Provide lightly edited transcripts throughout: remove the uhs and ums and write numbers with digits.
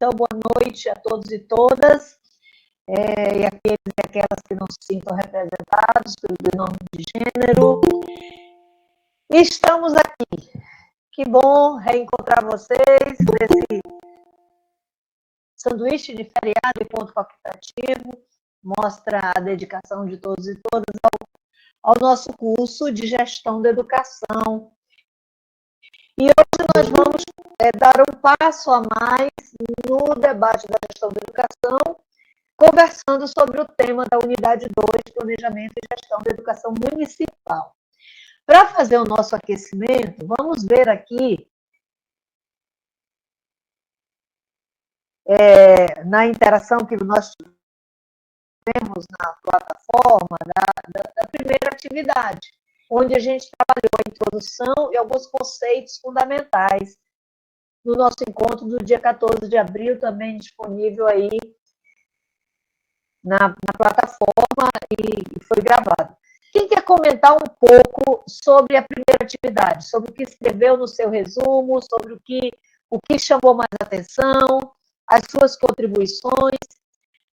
Então, boa noite a todos e todas, e aqueles e aquelas que não se sintam representados pelo nome de gênero. Estamos aqui. Que bom reencontrar vocês nesse sanduíche de feriado e ponto facultativo. Mostra a dedicação de todos e todas ao nosso curso de gestão da educação. E hoje nós vamos dar um passo a mais no debate da gestão da educação, conversando sobre o tema da unidade 2, Planejamento e Gestão da Educação Municipal. Para fazer o nosso aquecimento, vamos ver aqui, na interação que nós temos na plataforma, da primeira atividade, onde a gente trabalhou a introdução e alguns conceitos fundamentais no nosso encontro do dia 14 de abril, também disponível aí na plataforma e foi gravado. Quem quer comentar um pouco sobre a primeira atividade, sobre o que escreveu no seu resumo, sobre o que chamou mais atenção, as suas contribuições?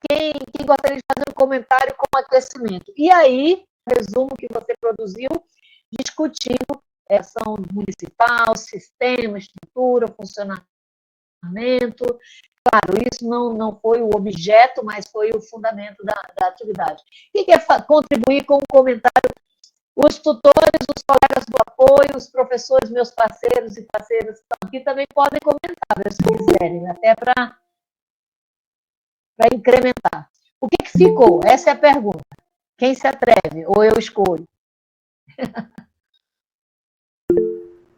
Quem gostaria de fazer um comentário com aquecimento? E aí, resumo que você produziu, discutindo ação municipal, sistema, estrutura, funcionamento. Claro, isso não foi o objeto, mas foi o fundamento da atividade. Quem quer contribuir com um comentário? Os tutores, os colegas do apoio, os professores, meus parceiros e parceiras que estão aqui também podem comentar, se quiserem, até para incrementar. O que ficou? Essa é a pergunta. Quem se atreve? Ou eu escolho?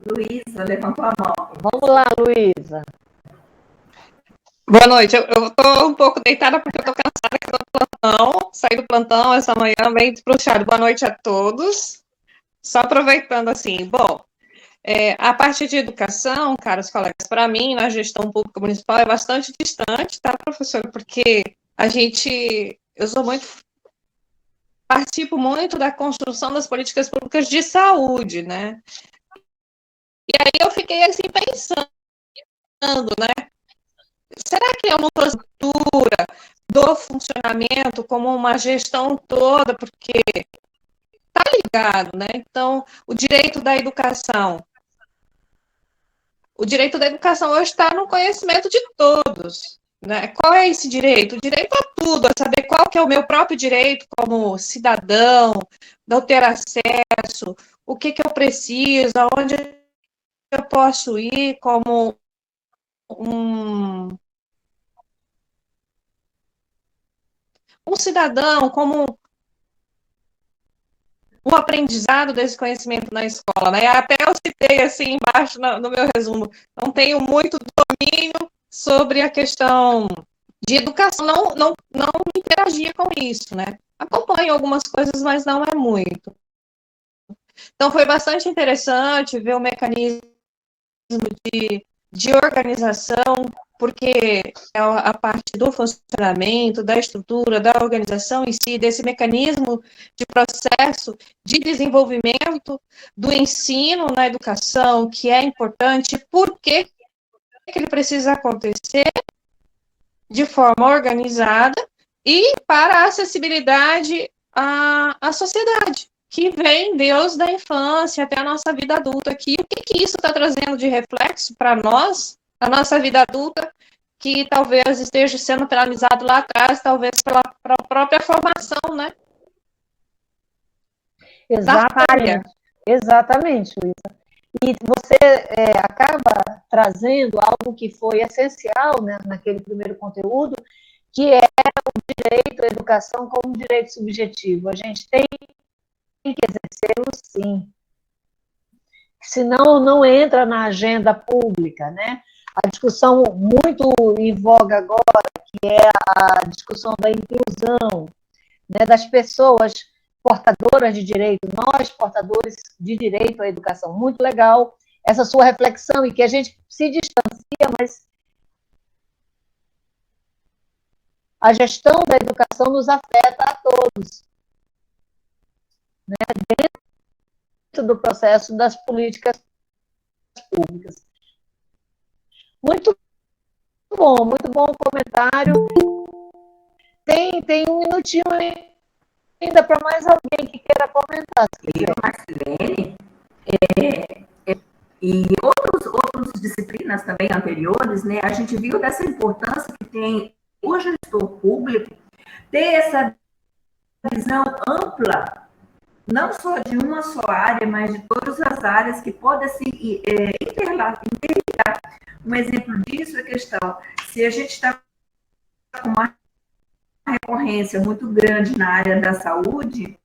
Luísa, levantou a mão. Vamos lá, Luísa. Boa noite. Eu estou um pouco deitada porque eu estou cansada que eu estou do plantão. Saí do plantão essa manhã, bem desbruxado. Boa noite a todos. Só aproveitando assim, bom, a parte de educação, caros colegas, para mim, na gestão pública municipal, é bastante distante, tá, professora? Porque participo muito da construção das políticas públicas de saúde, né? E aí eu fiquei assim pensando, né? Será que é uma postura do funcionamento como uma gestão toda, porque está ligado, né? Então, o direito da educação hoje está no conhecimento de todos, né? Qual é esse direito? O direito a tudo, a saber qual que é o meu próprio direito como cidadão, de ter acesso, o que eu preciso, aonde eu posso ir como um cidadão, como um aprendizado desse conhecimento na escola, né? Até eu citei assim embaixo no meu resumo, não tenho muito domínio sobre a questão de educação, não interagia com isso, né? Acompanho algumas coisas, mas não é muito. Então, foi bastante interessante ver o mecanismo de organização, porque é a parte do funcionamento, da estrutura, da organização em si, desse mecanismo de processo de desenvolvimento do ensino na educação, que é importante, por que ele precisa acontecer de forma organizada e para a acessibilidade à sociedade, que vem desde a infância até a nossa vida adulta aqui. O que isso está trazendo de reflexo para nós, a nossa vida adulta, que talvez esteja sendo penalizado lá atrás, talvez pela própria formação, né? Exatamente, Luísa. E você acaba trazendo algo que foi essencial, né, naquele primeiro conteúdo, que é o direito à educação como um direito subjetivo. A gente tem que exercê-lo, sim. Senão, não entra na agenda pública, né? A discussão muito em voga agora, que é a discussão da inclusão, né, das pessoas portadoras de direito, nós portadores de direito à educação. Muito legal essa sua reflexão e que a gente se distancia, mas a gestão da educação nos afeta a todos, né, dentro do processo das políticas públicas. Muito muito bom o comentário. Tem um minutinho ainda para mais alguém que queira comentar. Eu, Marcelene, e outras disciplinas também anteriores, né, a gente viu dessa importância que tem o gestor público ter essa visão ampla, não só de uma só área, mas de todas as áreas que podem se interligar. Um exemplo disso é a questão, se a gente está com uma recorrência muito grande na área da saúde,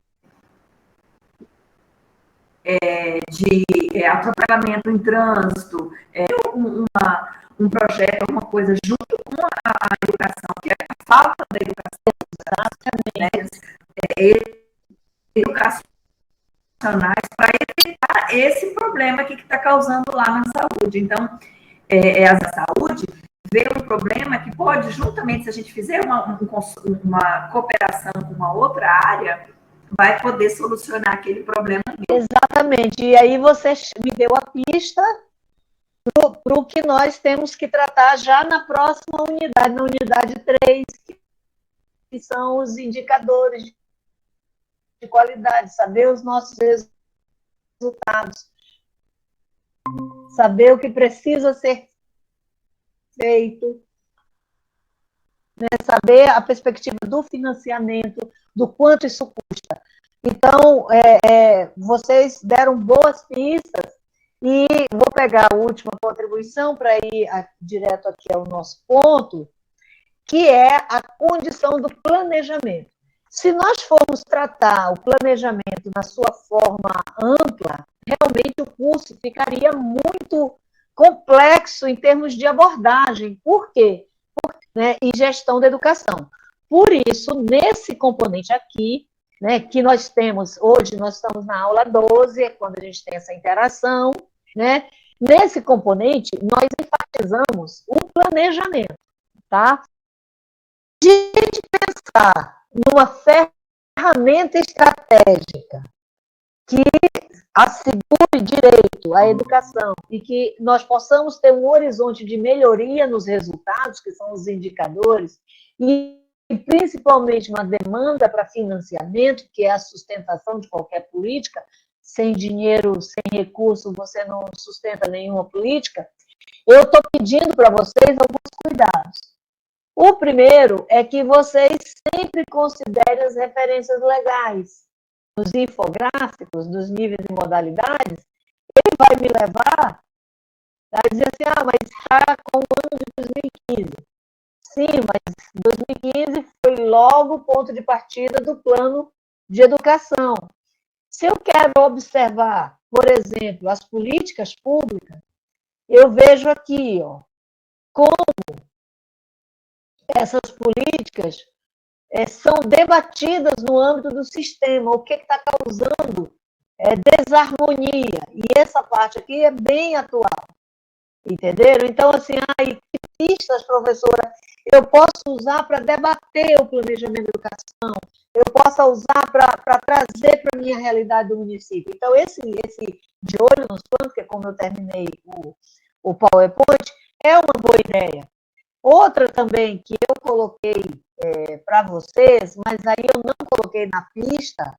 de atropelamento em trânsito, um projeto, uma coisa junto com a educação, que é a falta da educação, educacionais, para evitar esse problema que está causando lá na saúde. Então, a saúde vê um problema que pode, juntamente, se a gente fizer uma cooperação com uma outra área, vai poder solucionar aquele problema. Exatamente. E aí você me deu a pista para o que nós temos que tratar já na próxima unidade, na unidade 3, que são os indicadores de qualidade, saber os nossos resultados, saber o que precisa ser feito, né? Saber a perspectiva do financiamento, do quanto isso custa. Então, vocês deram boas pistas e vou pegar a última contribuição para ir direto aqui ao nosso ponto, que é a condição do planejamento. Se nós formos tratar o planejamento na sua forma ampla, realmente o curso ficaria muito complexo em termos de abordagem. Por quê? E gestão da educação. Por isso, nesse componente aqui, né, que nós temos, hoje nós estamos na aula 12, é quando a gente tem essa interação, né? Nesse componente, nós enfatizamos o planejamento, tá? De a gente pensar numa ferramenta estratégica que assegure direito à educação e que nós possamos ter um horizonte de melhoria nos resultados, que são os indicadores, e principalmente uma demanda para financiamento, que é a sustentação de qualquer política. Sem dinheiro, sem recurso, você não sustenta nenhuma política. Eu estou pedindo para vocês alguns cuidados. O primeiro é que vocês sempre considerem as referências legais. Nos infográficos, dos níveis e modalidades, ele vai me levar a dizer assim, mas está com o ano de 2015. Sim, mas 2015 foi logo o ponto de partida do plano de educação. Se eu quero observar, por exemplo, as políticas públicas, eu vejo aqui, como essas políticas são debatidas no âmbito do sistema, o que está causando desarmonia. E essa parte aqui é bem atual. Entenderam? Então, assim, que pistas, professora, eu posso usar para debater o planejamento da educação, eu posso usar para trazer para a minha realidade do município. Então, esse de olho nos planos, que é como eu terminei o PowerPoint, é uma boa ideia. Outra também que eu coloquei para vocês, mas aí eu não coloquei na pista,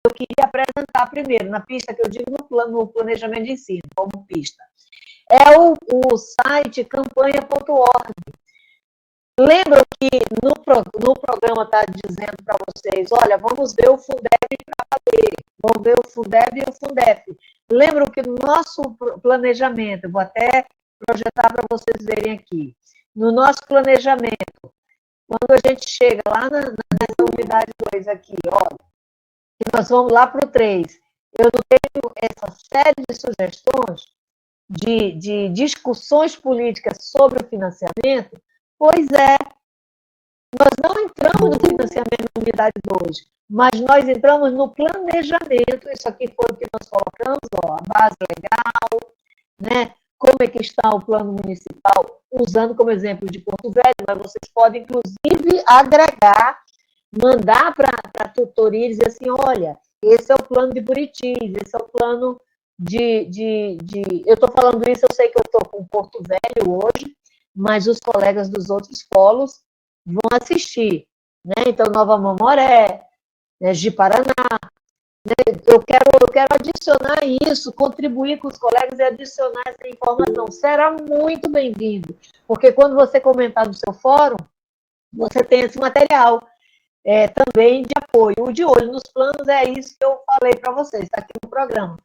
eu queria apresentar primeiro, na pista que eu digo no planejamento de ensino, como pista. É o site campanha.org. Lembram que no programa está dizendo para vocês, olha, vamos ver o Fundeb para fazer, vamos ver o Fundeb e o Fundef. Lembram que no nosso planejamento, vou até projetar para vocês verem aqui, no nosso planejamento, quando a gente chega lá nessa unidade 2 aqui, olha, e nós vamos lá para o 3, eu não tenho essa série de sugestões de discussões políticas sobre o financiamento. Pois é, nós não entramos no financiamento da unidade 2, mas nós entramos no planejamento. Isso aqui foi o que nós colocamos, a base legal, né? Como é que está o plano municipal, usando como exemplo de Porto Velho, mas vocês podem, inclusive, agregar, mandar para a tutoria e dizer assim, olha, esse é o plano de Buritis, esse é o plano eu estou falando isso, eu sei que eu estou com Porto Velho hoje, mas os colegas dos outros polos vão assistir, né? Então, Nova Mamoré, né, Ji-Paraná, né? Eu quero adicionar isso, contribuir com os colegas e adicionar essa informação. Será muito bem-vindo, porque quando você comentar no seu fórum, você tem esse material também de apoio. O De Olho nos Planos é isso que eu falei para vocês, está aqui no programa.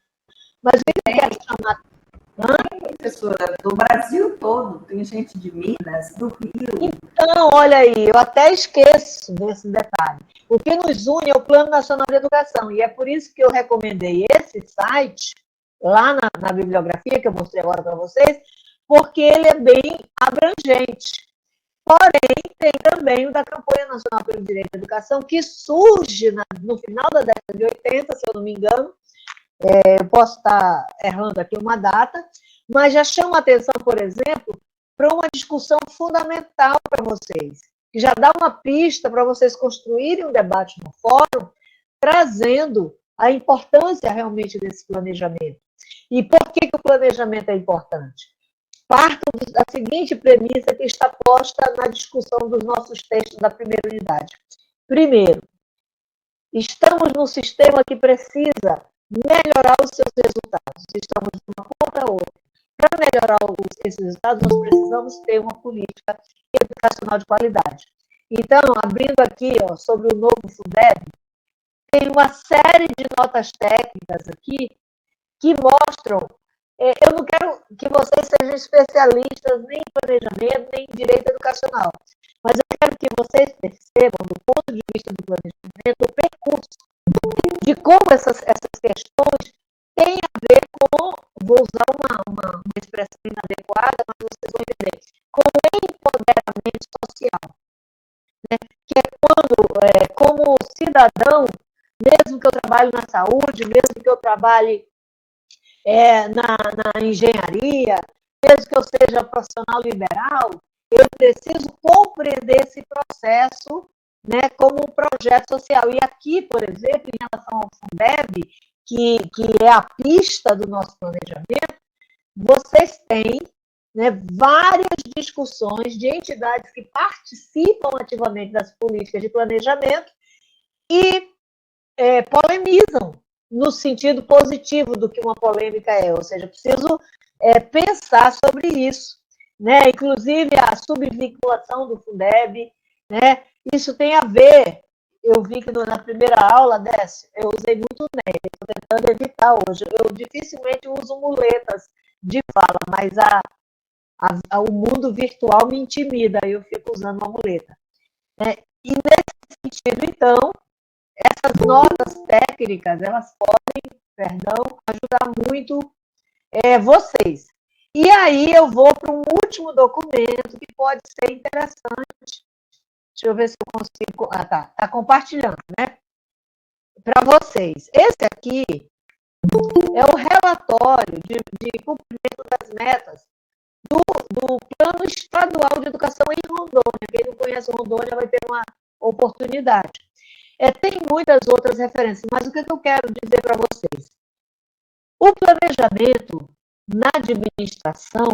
Mas o que eu quero chamar... Professora, do Brasil todo, tem gente de Minas, do Rio. Então, olha aí, eu até esqueço desse detalhe. O que nos une é o Plano Nacional de Educação, e é por isso que eu recomendei esse site, lá na bibliografia, que eu mostrei agora para vocês, porque ele é bem abrangente. Porém, tem também o da Campanha Nacional pelo Direito à Educação, que surge no final da década de 80, se eu não me engano. Eu posso estar errando aqui uma data, mas já chama a atenção, por exemplo, para uma discussão fundamental para vocês, que já dá uma pista para vocês construírem um debate no fórum, trazendo a importância realmente desse planejamento. E por que o planejamento é importante? Parto da seguinte premissa que está posta na discussão dos nossos textos da primeira unidade. Primeiro, estamos num sistema que precisa melhorar os seus resultados. Estamos de uma ponta a outra. Para melhorar esses resultados, nós precisamos ter uma política educacional de qualidade. Então, abrindo aqui sobre o novo Fundeb, tem uma série de notas técnicas aqui que mostram... Eu não quero que vocês sejam especialistas nem em planejamento, nem em direito educacional, mas eu quero que vocês percebam, do ponto de vista do planejamento, o percurso de como essas questões têm a ver com, vou usar uma expressão inadequada, mas vocês vão entender, com o empoderamento social, né? Que é quando, como cidadão, mesmo que eu trabalhe na saúde, mesmo que eu trabalhe na engenharia, mesmo que eu seja profissional liberal, eu preciso compreender esse processo, né, como um projeto social. E aqui, por exemplo, em relação ao Fundeb, que é a pista do nosso planejamento, vocês têm, né, várias discussões de entidades que participam ativamente das políticas de planejamento e polemizam no sentido positivo do que uma polêmica é, ou seja, preciso pensar sobre isso, né? Inclusive a subvinculação do Fundeb, né? Isso tem a ver, eu vi que na primeira aula, Décio, eu usei muito o NEM, estou tentando evitar hoje, eu dificilmente uso muletas de fala, mas o mundo virtual me intimida, eu fico usando uma muleta, né? E nesse sentido, então, essas notas técnicas, elas podem, ajudar muito vocês. E aí eu vou para um último documento que pode ser interessante. Deixa eu ver se eu consigo... Ah, tá. Está compartilhando, né? Para vocês. Esse aqui é o relatório de cumprimento das metas do Plano Estadual de Educação em Rondônia. Quem não conhece Rondônia vai ter uma oportunidade. Tem muitas outras referências, mas o que eu quero dizer para vocês? O planejamento na administração,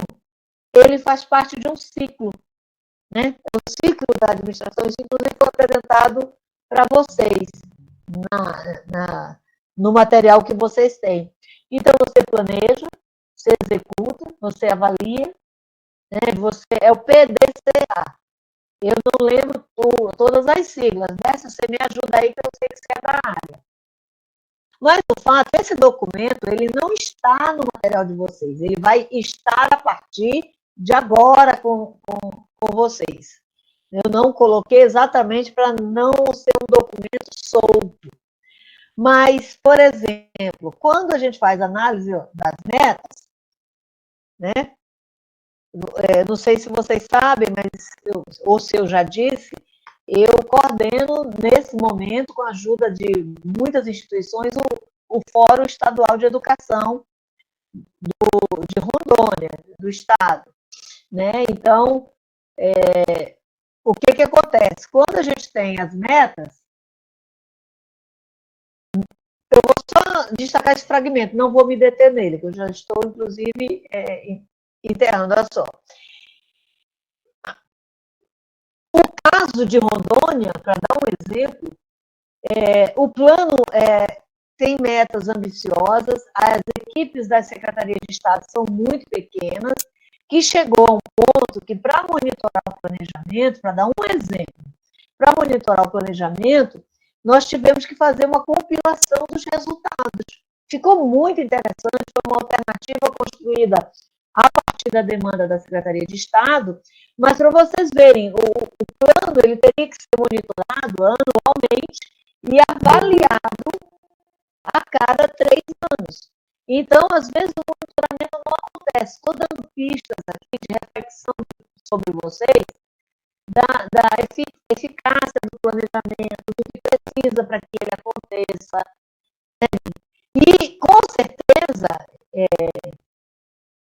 ele faz parte de um ciclo, né? O ciclo da administração, isso inclusive foi apresentado para vocês no material que vocês têm. Então, você planeja, você executa, você avalia, né? Você é o PDCA. Eu não lembro todas as siglas, né? Se você me ajuda aí, que eu sei que você é da área. Mas, de fato, esse documento, ele não está no material de vocês, ele vai estar a partir de agora com vocês. Eu não coloquei exatamente para não ser um documento solto. Mas, por exemplo, quando a gente faz análise das metas, né? Não sei se vocês sabem, mas ou se eu já disse, eu coordeno, nesse momento, com a ajuda de muitas instituições, o Fórum Estadual de Educação de Rondônia, do Estado, né? Então, o que acontece? Quando a gente tem as metas, eu vou só destacar esse fragmento, não vou me deter nele, que eu já estou, inclusive, enterrando, olha só. caso de Rondônia, para dar um exemplo, o plano tem metas ambiciosas, as equipes da Secretaria de Estado são muito pequenas, que chegou a um ponto que, para monitorar o planejamento, para dar um exemplo, para monitorar o planejamento, nós tivemos que fazer uma compilação dos resultados. Ficou muito interessante, foi uma alternativa construída a partir da demanda da Secretaria de Estado, mas para vocês verem, o plano ele teria que ser monitorado anualmente e avaliado a cada 3 anos. Então, às vezes, o monitoramento não acontece. Estou dando pistas aqui de reflexão sobre vocês, da eficácia do planejamento, do que precisa para que ele aconteça. E, com certeza,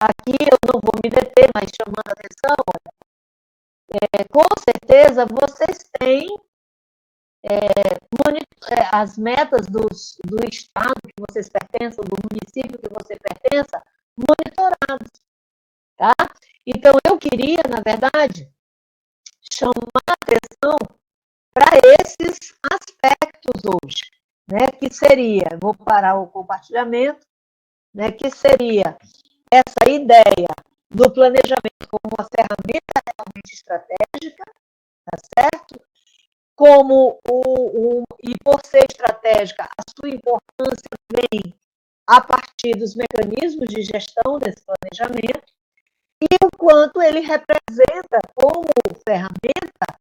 aqui eu não vou me deter, mas chamando a atenção, com certeza vocês têm as metas do estado que vocês pertencem, do município que você pertença, monitoradas, tá? Então, eu queria, na verdade, chamar a atenção para esses aspectos hoje, né? Que seria, vou parar o compartilhamento, né? Que seria essa ideia do planejamento como uma ferramenta realmente estratégica, tá certo? Como e por ser estratégica, a sua importância vem a partir dos mecanismos de gestão desse planejamento e o quanto ele representa como ferramenta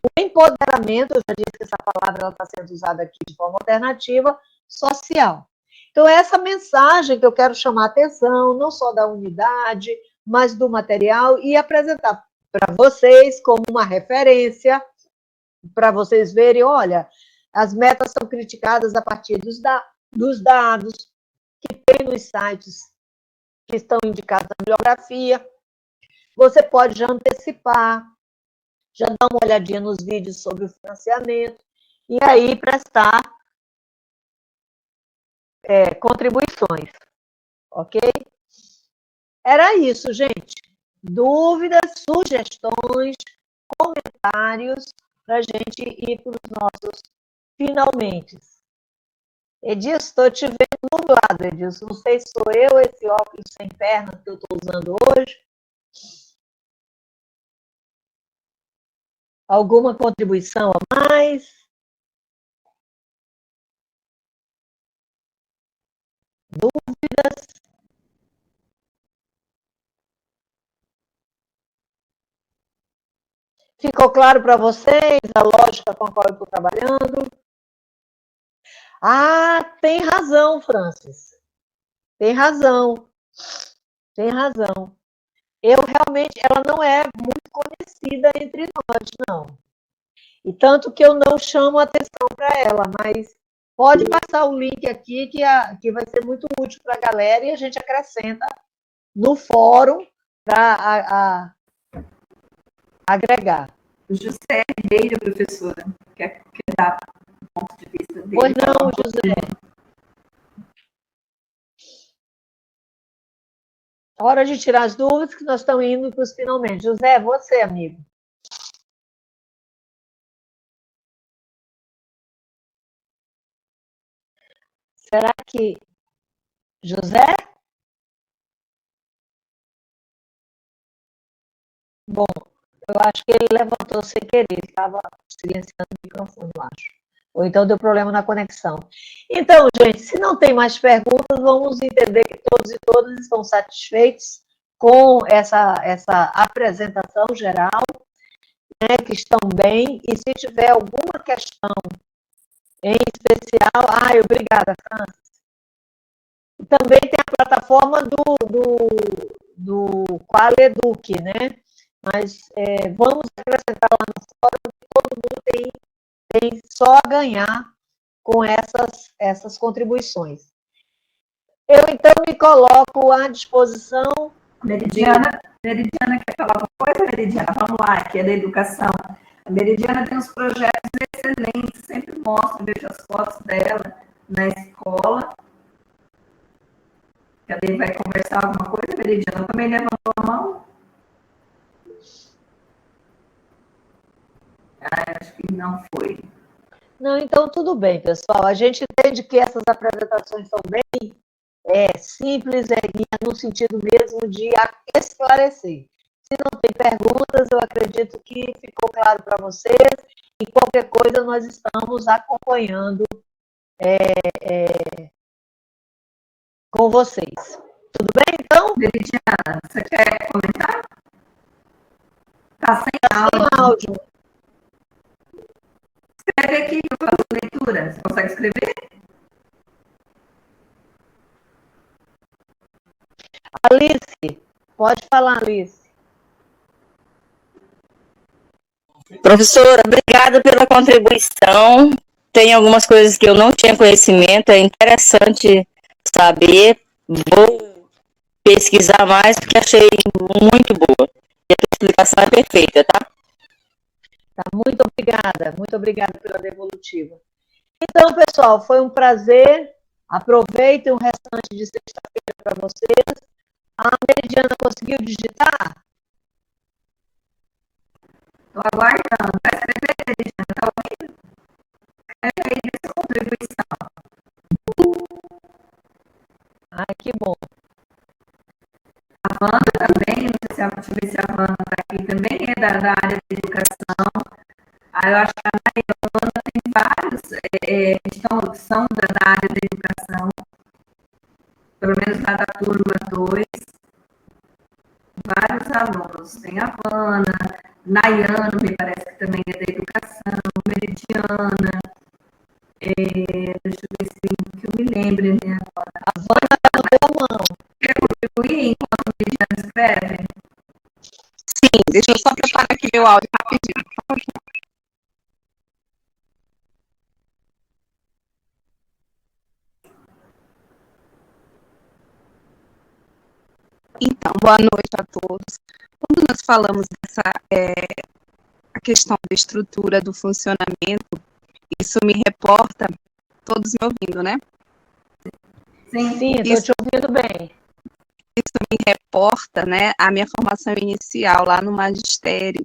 o empoderamento, eu já disse que essa palavra está sendo usada aqui de forma alternativa, social. Então, essa mensagem que eu quero chamar a atenção, não só da unidade, mas do material, e apresentar para vocês como uma referência, para vocês verem, olha, as metas são criticadas a partir dos dados que tem nos sites que estão indicados na bibliografia. Você pode já antecipar, já dar uma olhadinha nos vídeos sobre o financiamento, e aí prestar contribuições, ok? Era isso, gente. Dúvidas, sugestões, comentários, para a gente ir para os nossos finalmente. Edilson, estou te vendo nublado, Edilson. Não sei se sou eu, esse óculos sem pernas que eu estou usando hoje. Alguma contribuição a mais? Dúvidas? Ficou claro para vocês a lógica com a qual eu estou trabalhando? Ah, tem razão, Francis. Tem razão. Tem razão. Ela não é muito conhecida entre nós, não. E tanto que eu não chamo atenção para ela, mas pode passar o link aqui que vai ser muito útil para a galera e a gente acrescenta no fórum para agregar. O José Ribeiro, professora, quer dar o ponto de vista dele? Pois não, José. Hora de tirar as dúvidas, que nós estamos indo para os finalmente. José, você, amigo. Será que... José? Bom, eu acho que ele levantou sem querer, ele estava silenciando o microfone, eu acho. Ou então deu problema na conexão. Então, gente, se não tem mais perguntas, vamos entender que todos e todas estão satisfeitos com essa apresentação geral, né, que estão bem, e se tiver alguma questão em especial... Ai, obrigada, Francis. Também tem a plataforma do Qualeduc, né? Mas vamos acrescentar lá no fórum que todo mundo tem só a ganhar com essas contribuições. Eu, então, me coloco à disposição. Meridiana quer falar uma coisa, Meridiana? Vamos lá, que é da educação. A Meridiana tem uns projetos excelentes, sempre mostro, vejo as fotos dela na escola. Cadê? Vai conversar alguma coisa, Meridiana? Também levantou a mão? Acho que não foi. Não, então tudo bem, pessoal. A gente entende que essas apresentações são bem simples, no sentido mesmo de esclarecer. Se não tem perguntas, eu acredito que ficou claro para vocês. E qualquer coisa, nós estamos acompanhando com vocês. Tudo bem, então? Veridiana, você quer comentar? Está sem Sem áudio. Escreve aqui, eu faço leitura. Você consegue escrever? Alice, pode falar, Alice. Professora, obrigada pela contribuição. Tem algumas coisas que eu não tinha conhecimento, é interessante saber. Vou pesquisar mais porque achei muito boa. E a explicação é perfeita, tá? Tá, muito obrigada pela devolutiva. Então, pessoal, foi um prazer. Aproveitem o restante de sexta-feira para vocês. A Meridiana conseguiu digitar? Estou aguardando. Vai escrever, Veridiana? Está ouvindo? Escreve aí essa contribuição. Ai, que bom. A Wanda também, não sei se deixa eu ver se a Wanda está aqui, também é da área de educação. Eu acho que a Mariana tem vários que são da área da educação, pelo menos lá da turma 2, vários alunos. Tem a Vana, Nayano, me parece que também é da educação, Meridiana, deixa eu ver se eu me lembro, né, agora. A Vana levantou a mão. Quer contribuir enquanto a Meridiana escreve? Sim, deixa eu só preparar aqui meu áudio rapidinho. Então, boa noite a todos. Quando nós falamos dessa a questão da estrutura do funcionamento, isso me reporta, todos me ouvindo, né? Sim, estou te ouvindo bem. Isso me reporta, né, a minha formação inicial lá no magistério.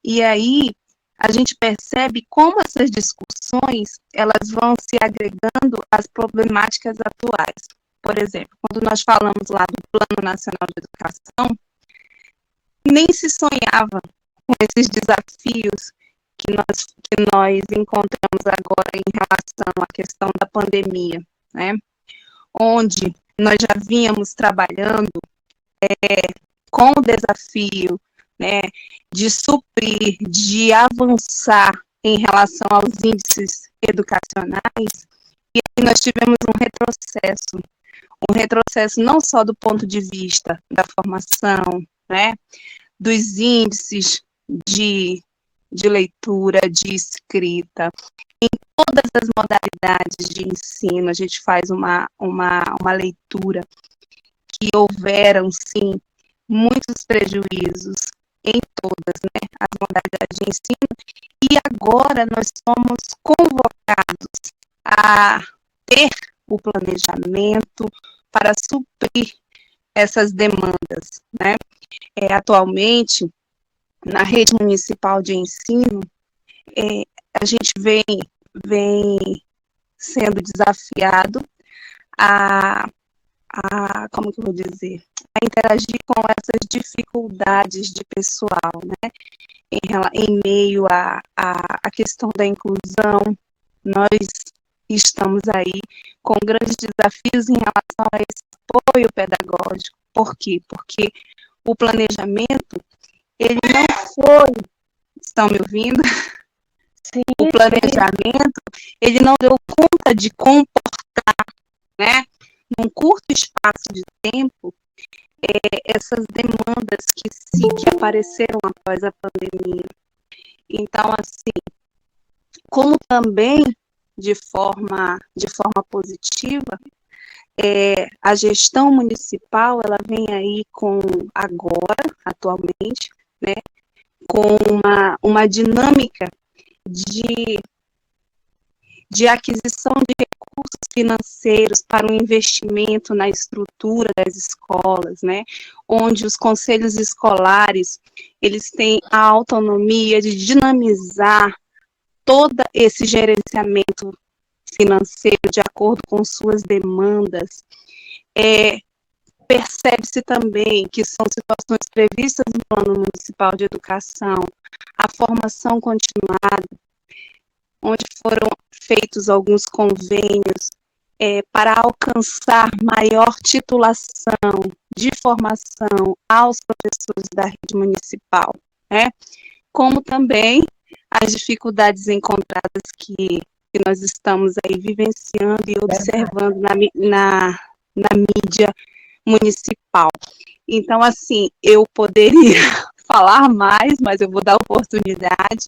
E aí, a gente percebe como essas discussões, elas vão se agregando às problemáticas atuais. Por exemplo, quando nós falamos lá do Plano Nacional de Educação, nem se sonhava com esses desafios que nós encontramos agora em relação à questão da pandemia, né? Onde nós já vínhamos trabalhando com o desafio, né, de suprir, de avançar em relação aos índices educacionais, e aí nós tivemos um retrocesso não só do ponto de vista da formação, né, dos índices de leitura, de escrita, em todas as modalidades de ensino, a gente faz uma leitura que houveram, sim, muitos prejuízos em todas, né, as modalidades de ensino, e agora nós somos convocados a ter o planejamento para suprir essas demandas, né. Atualmente, na rede municipal de ensino, a gente vem sendo desafiado como que eu vou dizer, a interagir com essas dificuldades de pessoal, né, em meio à questão da inclusão. Nós estamos aí com grandes desafios em relação a esse apoio pedagógico. Por quê? Porque o planejamento, ele não foi, estão me ouvindo? Sim, o planejamento, ele não deu conta de comportar, né, num curto espaço de tempo, essas demandas que apareceram após a pandemia. Então, assim, como também de forma positiva, a gestão municipal, ela vem aí atualmente, né, com uma dinâmica de aquisição de recursos financeiros para um investimento na estrutura das escolas, né, onde os conselhos escolares, eles têm a autonomia de dinamizar todo esse gerenciamento financeiro de acordo com suas demandas. Percebe-se também que são situações previstas no Plano Municipal de Educação, a formação continuada, onde foram feitos alguns convênios para alcançar maior titulação de formação aos professores da rede municipal, né? Como também as dificuldades encontradas que nós estamos aí vivenciando e observando na mídia municipal. Então, assim, eu poderia falar mais, mas eu vou dar oportunidade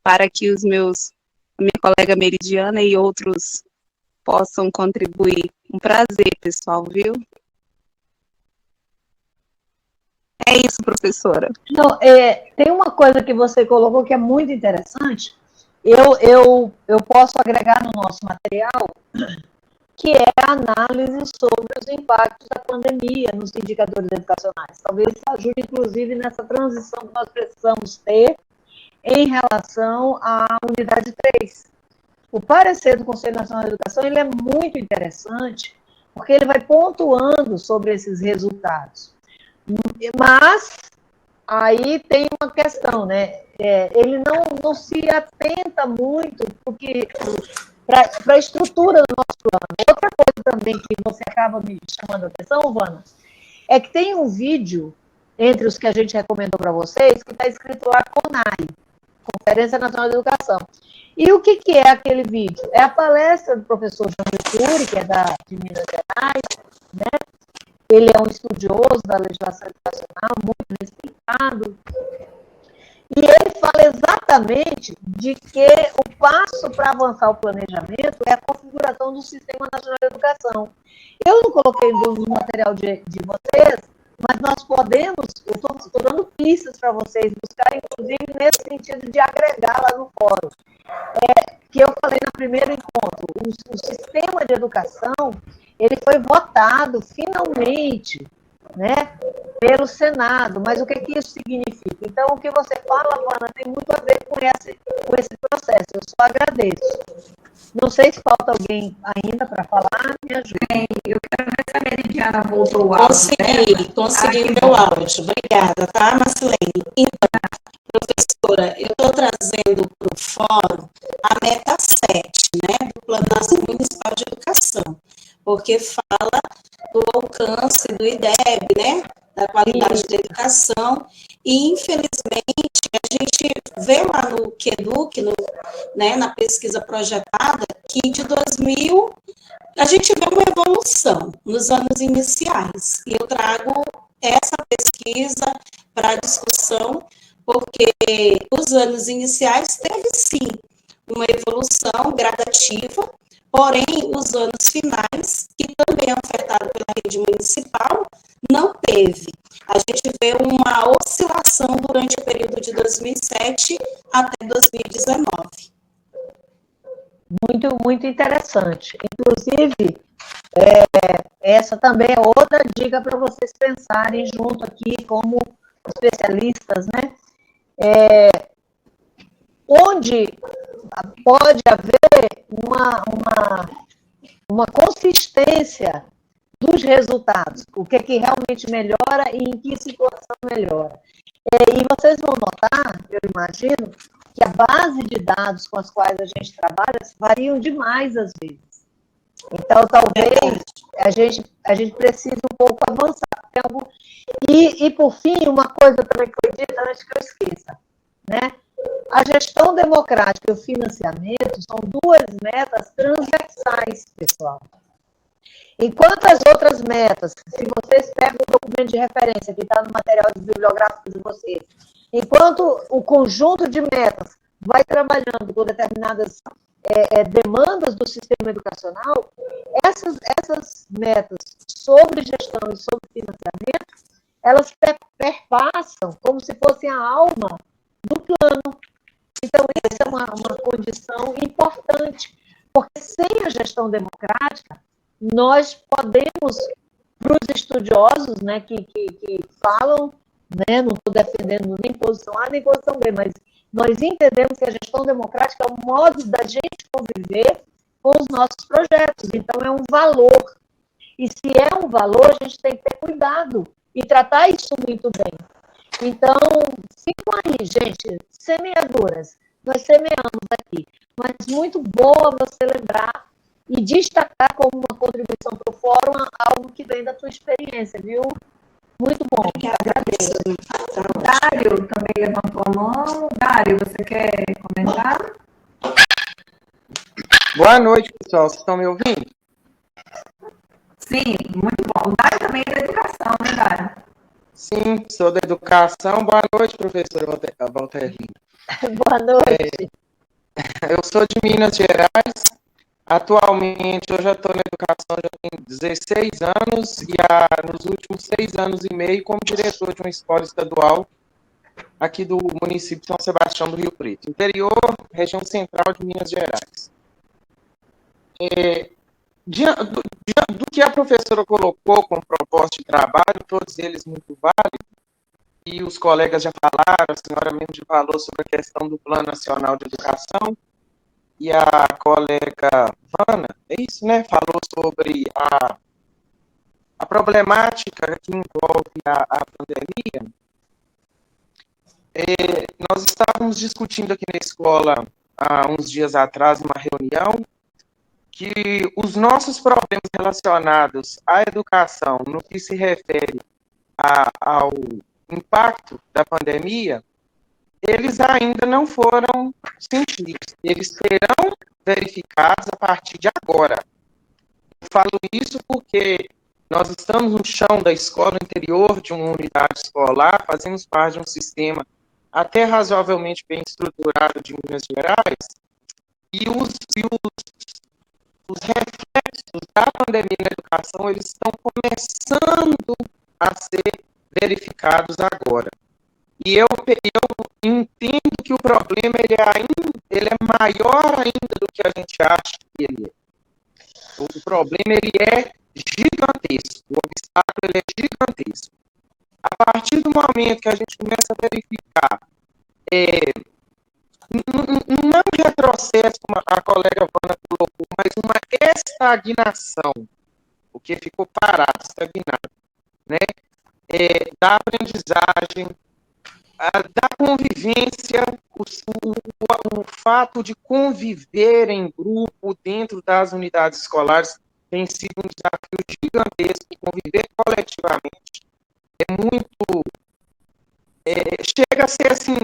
para que minha colega Meridiana e outros possam contribuir. Um prazer, pessoal, viu? É isso, professora. Não, tem uma coisa que você colocou que é muito interessante. Eu posso agregar no nosso material, que é a análise sobre os impactos da pandemia nos indicadores educacionais. Talvez isso ajude, inclusive, nessa transição que nós precisamos ter em relação à unidade 3. O parecer do Conselho Nacional de Educação ele é muito interessante, porque ele vai pontuando sobre esses resultados. Mas aí tem uma questão, né? Ele não se atenta muito para a estrutura do nosso plano. Outra coisa também que você acaba me chamando a atenção, Vana, é que tem um vídeo, entre os que a gente recomendou para vocês, que está escrito lá CONAI, Conferência Nacional de Educação. E o que é aquele vídeo? É a palestra do professor Jânio Cury, que é de Minas Gerais, né? Ele é um estudioso da legislação educacional, muito respeitado. E ele fala exatamente de que o passo para avançar o planejamento é a configuração do Sistema Nacional de Educação. Eu não coloquei no material de vocês, mas nós podemos, eu estou dando pistas para vocês buscarem, inclusive nesse sentido de agregar lá no fórum. Que eu falei no primeiro encontro, o sistema de educação, ele foi votado finalmente, né, pelo Senado, mas o que isso significa? Então, o que você fala, Vana, tem muito a ver com esse processo, eu só agradeço. Não sei se falta alguém ainda para falar, me ajude. Eu quero ver se a Meridiana voltou o áudio. Consegui meu áudio. Obrigada, tá, Marcelene? Então, professora, eu estou trazendo para o fórum a meta 7, né, do Plano Nacional Municipal de Educação, porque fala do alcance do IDEB, né, da qualidade da educação, e infelizmente a gente vê lá no QEDUC, né, na pesquisa projetada, que de 2000 a gente vê uma evolução nos anos iniciais, e eu trago essa pesquisa para discussão, porque os anos iniciais teve sim uma evolução gradativa, porém os anos finais, que também é ofertado pela rede municipal, não teve. A gente vê uma oscilação durante o período de 2007 até 2019. Muito, muito interessante. Inclusive, essa também é outra dica para vocês pensarem junto aqui como especialistas, né? Onde pode haver uma consistência dos resultados, o que realmente melhora e em que situação melhora. E vocês vão notar, eu imagino, que a base de dados com as quais a gente trabalha variam demais às vezes. Então, talvez a gente precise um pouco avançar. E, por fim, uma coisa também que foi dita antes que eu esqueça, né? A gestão democrática e o financiamento são duas metas transversais, pessoal. Enquanto as outras metas, se vocês pegam o documento de referência que está no material bibliográfico de vocês, enquanto o conjunto de metas vai trabalhando com determinadas demandas do sistema educacional, essas metas sobre gestão e sobre financiamento, elas perpassam como se fossem a alma do plano. Então, isso é uma condição importante Porque sem a gestão democrática, nós podemos, para os estudiosos, né, que falam, né, não estou defendendo nem posição A nem posição B, mas nós entendemos que a gestão democrática é o modo da gente conviver com os nossos projetos. Então, é um valor. E se é um valor, a gente tem que ter cuidado e tratar isso muito bem. Então, ficam aí, gente, semeadoras. Nós semeamos aqui. Mas muito boa você lembrar e destacar como uma contribuição para o fórum algo que vem da tua experiência, viu? Muito bom. Agradeço. Dário também levantou a mão. Dário, você quer comentar? Boa noite, pessoal. Vocês estão me ouvindo? Sim, muito bom. O Dário também é da educação, né, Dário? Sim, sou da educação. Boa noite, professora Walterlina. Boa noite. Eu sou de Minas Gerais. Atualmente, eu já estou na educação, já tenho 16 anos e nos últimos 6 anos e meio como diretor de uma escola estadual aqui do município de São Sebastião do Rio Preto, interior, região central de Minas Gerais. Do que a professora colocou como proposta de trabalho, todos eles muito válidos, e os colegas já falaram, a senhora mesmo já falou sobre a questão do Plano Nacional de Educação, e a colega Vana, é isso, né, falou sobre a problemática que envolve a pandemia. Nós estávamos discutindo aqui na escola, há uns dias atrás, numa reunião, que os nossos problemas relacionados à educação, no que se refere ao impacto da pandemia, eles ainda não foram sentidos. Eles serão verificados a partir de agora. Eu falo isso porque nós estamos no chão da escola, no interior de uma unidade escolar, fazemos parte de um sistema até razoavelmente bem estruturado de Minas Gerais, e os reflexos da pandemia na educação, eles estão começando a ser verificados agora. E eu entendo que o problema ele é maior ainda do que a gente acha que ele é. O problema ele é gigantesco, o obstáculo ele é gigantesco. A partir do momento que a gente começa a verificar não um retrocesso, como a colega Vana colocou, mas uma estagnação, o que ficou parado, estagnado, né? Da aprendizagem, da convivência, o fato de conviver em grupo dentro das unidades escolares tem sido um desafio gigantesco, conviver coletivamente. É muito... chega a ser assim...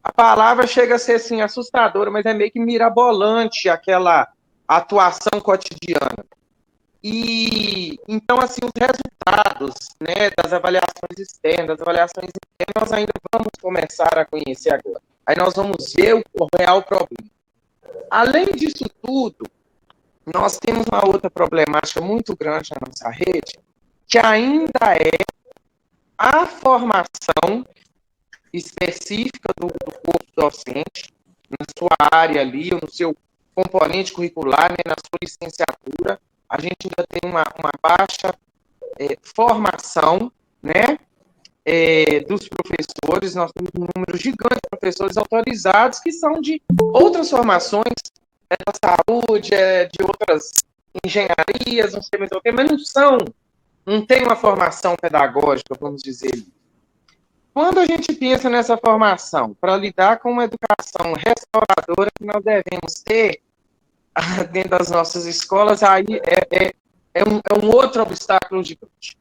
a palavra chega a ser assim, assustadora, mas é meio que mirabolante aquela atuação cotidiana. E, então, assim, os resultados, né, das avaliações externas, das avaliações internas, nós ainda vamos começar a conhecer agora. Aí nós vamos ver o real problema. Além disso tudo, nós temos uma outra problemática muito grande na nossa rede, que ainda é a formação específica do corpo docente, na sua área ali, no seu componente curricular, né, na sua licenciatura. A gente ainda tem uma baixa formação, né, dos professores. Nós temos um número gigante de professores autorizados que são de outras formações, da saúde, de outras engenharias, não sei mais o que, mas não tem uma formação pedagógica, vamos dizer. Quando a gente pensa nessa formação, para lidar com uma educação restauradora que nós devemos ter dentro das nossas escolas, aí é um outro obstáculo gigante.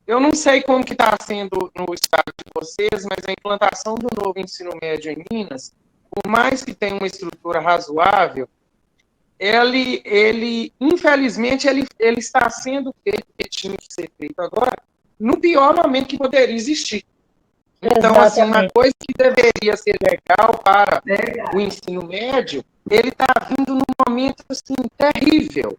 Eu não sei como que está sendo no estado de vocês, mas a implantação do novo ensino médio em Minas, por mais que tenha uma estrutura razoável, infelizmente, ele está sendo feito, que tinha que ser feito agora, no pior momento que poderia existir. Então, assim, uma coisa que deveria ser legal para o ensino médio, ele está vindo num momento, assim, terrível.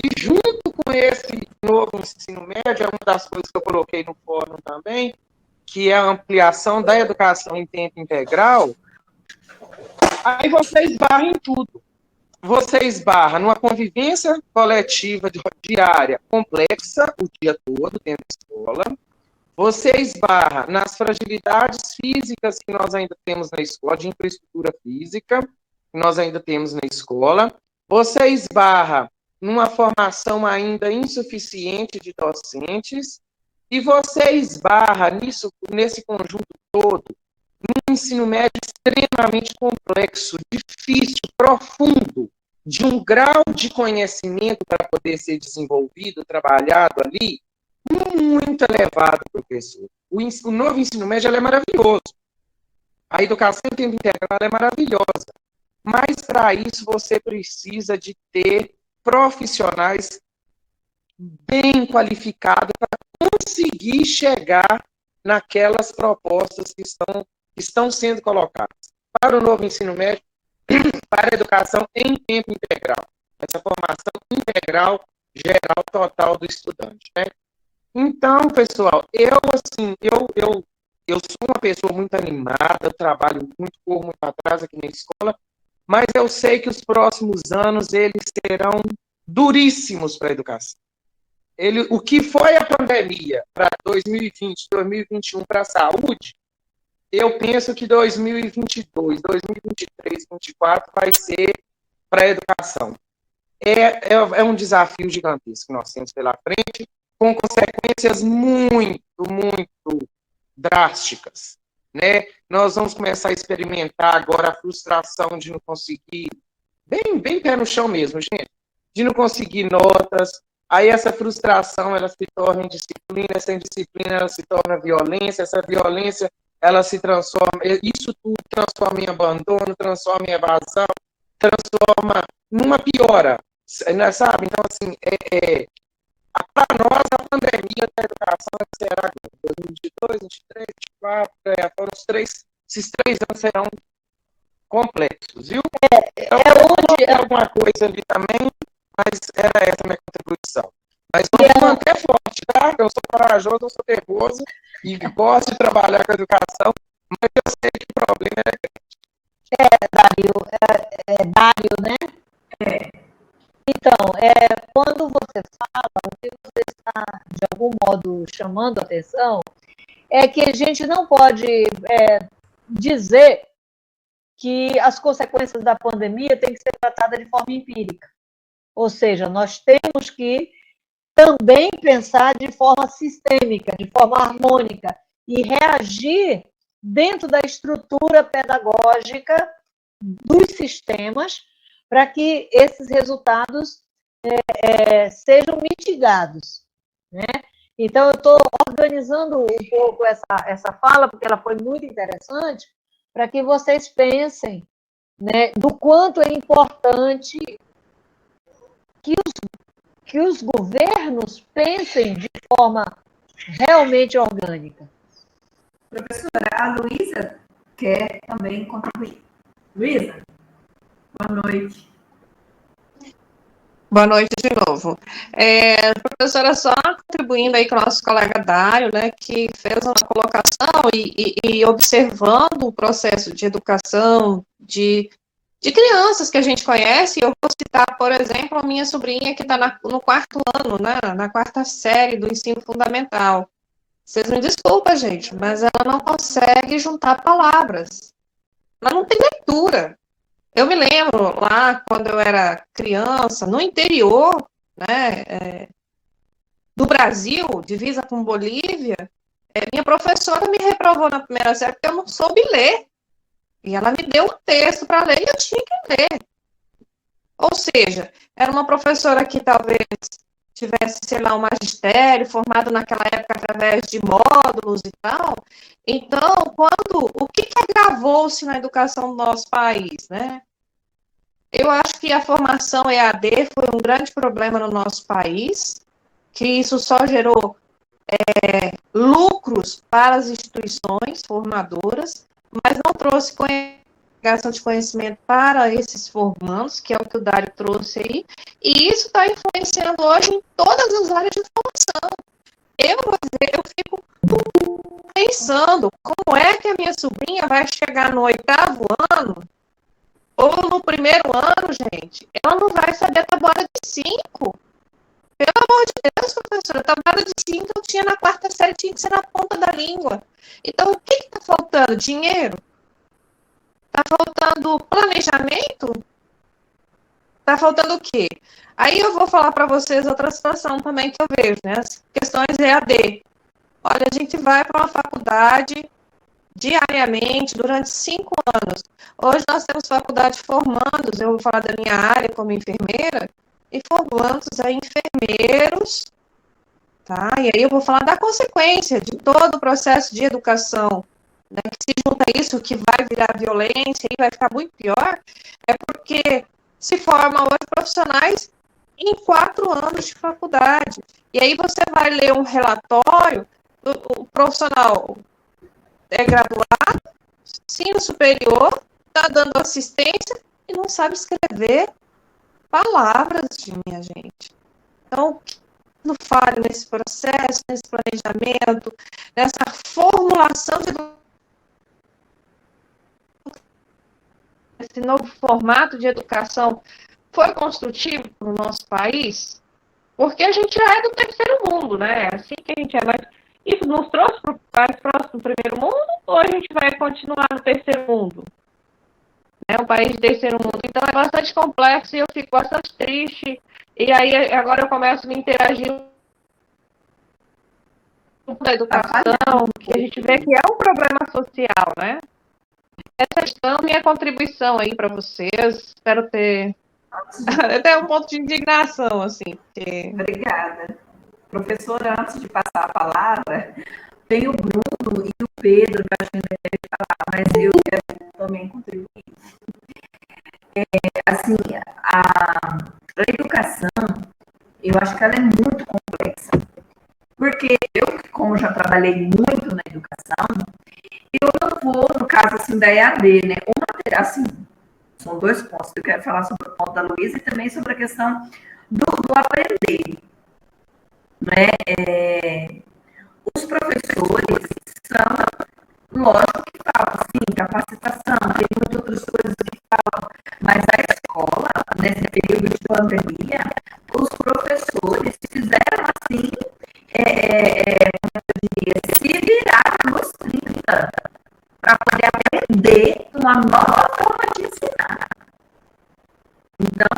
E junto com esse novo ensino médio, é uma das coisas que eu coloquei no fórum também, que é a ampliação da educação em tempo integral, Aí você esbarra em tudo. Você esbarra numa convivência coletiva diária complexa o dia todo dentro da escola. Você esbarra nas fragilidades físicas que nós ainda temos na escola, de infraestrutura física, que nós ainda temos na escola. Você esbarra numa formação ainda insuficiente de docentes. E você esbarra nesse conjunto todo, num ensino médio extremamente complexo, difícil, profundo, de um grau de conhecimento para poder ser desenvolvido, trabalhado ali, muito elevado, professor. O novo ensino médio é maravilhoso. A educação em tempo integral é maravilhosa. Mas, para isso, você precisa de ter profissionais bem qualificados para conseguir chegar naquelas propostas que estão sendo colocadas para o novo ensino médio, para a educação em tempo integral. Essa formação integral, geral, total do estudante, né? Então, pessoal, eu sou uma pessoa muito animada, eu trabalho muito, corro muito atrás aqui na escola, mas eu sei que os próximos anos, eles serão duríssimos para a educação. O que foi a pandemia para 2020, 2021 para a saúde, eu penso que 2022, 2023, 2024 vai ser para a educação. É um desafio gigantesco que nós temos pela frente, com consequências muito, muito drásticas, né? Nós vamos começar a experimentar agora a frustração de não conseguir, bem pé no chão mesmo, gente, de não conseguir notas. Aí essa frustração, ela se torna indisciplina, essa indisciplina, ela se torna violência, essa violência, ela se transforma, isso tudo transforma em abandono, transforma em evasão, transforma numa piora, sabe? Então, assim, para nós, a pandemia da educação será 2022, 2023, 2024, esses 3 anos serão complexos, viu? Então, eu alguma coisa ali também, mas era essa a minha contribuição. Mas vamos manter forte, tá? Eu sou corajoso, eu sou nervoso e gosto de trabalhar com a educação, mas eu sei que o problema é grande. Dário, né? Então, quando você fala, o que você está, de algum modo, chamando a atenção, é que a gente não pode dizer que as consequências da pandemia têm que ser tratadas de forma empírica. Ou seja, nós temos que também pensar de forma sistêmica, de forma harmônica, e reagir dentro da estrutura pedagógica dos sistemas para que esses resultados sejam mitigados, né? Então, eu estou organizando um pouco essa fala, porque ela foi muito interessante, para que vocês pensem, né, do quanto é importante que os governos pensem de forma realmente orgânica. Professora, a Luísa quer também contribuir. Luísa, boa noite. Boa noite de novo. Professora, só contribuindo aí com o nosso colega Dário, né, que fez uma colocação e observando o processo de educação de crianças que a gente conhece, eu vou citar, por exemplo, a minha sobrinha que está no 4º ano, né, na 4ª série do ensino fundamental. Vocês me desculpem, gente, mas ela não consegue juntar palavras. Ela não tem leitura. Eu me lembro lá, quando eu era criança, no interior, né, do Brasil, divisa com Bolívia, minha professora me reprovou na 1ª série porque eu não soube ler. E ela me deu um texto para ler e eu tinha que ler. Ou seja, era uma professora que talvez tivesse, sei lá, um magistério formado naquela época através de módulos e tal. Então, o que agravou-se na educação do nosso país, né? Eu acho que a formação EAD foi um grande problema no nosso país, que isso só gerou lucros para as instituições formadoras, mas não trouxe agregação de conhecimento para esses formandos, que é o que o Dário trouxe aí, e isso está influenciando hoje em todas as áreas de formação. Eu fico pensando como é que a minha sobrinha vai chegar no 8º ano Ou no primeiro ano, gente, ela não vai saber a tabuada de 5. Pelo amor de Deus, professora, a tabuada de 5 eu tinha na quarta série, tinha que ser na ponta da língua. Então, o que está faltando? Dinheiro? Está faltando planejamento? Está faltando o quê? Aí eu vou falar para vocês outra situação também que eu vejo, né? As questões EAD. Olha, a gente vai para uma faculdade diariamente durante 5 anos. Hoje nós temos faculdade formandos, eu vou falar da minha área como enfermeira, e formandos a enfermeiros, tá? E aí eu vou falar da consequência de todo o processo de educação, né? Que se junta a isso, que vai virar violência e vai ficar muito pior, é porque se formam hoje profissionais em 4 anos de faculdade. E aí você vai ler um relatório, o profissional é graduado, ensino superior, está dando assistência e não sabe escrever palavras, minha gente. Então, não falha nesse processo, nesse planejamento, nessa formulação de esse novo formato de educação foi construtivo para o nosso país, porque a gente já é do terceiro mundo, né? Assim que a gente é, mas isso nos trouxe para o mais próximo do primeiro mundo, ou a gente vai continuar no terceiro mundo? É um país de terceiro mundo, então é bastante complexo e eu fico bastante triste, e aí agora eu começo a me interagir com a educação, que a gente vê que é um problema social, né? Essa questão, minha contribuição aí para vocês, espero ter até um ponto de indignação, assim. Porque... Obrigada. Professora, antes de passar a palavra, tem o Bruno e o Pedro que a gente deve falar, mas eu quero também contribuir. Assim, a educação, eu acho que ela é muito complexa. Porque eu, como já trabalhei muito na educação, eu não vou, no caso assim, da EAD, né? Assim, são 2 pontos que eu quero falar sobre o ponto da Luísa e também sobre a questão do aprender. Né? Os professores são, lógico que falam, sim, capacitação, tem muitas outras coisas que falam, mas a escola, nesse período de pandemia, os professores fizeram assim, se virar nos 30 para poder aprender uma nova forma de ensinar. Então,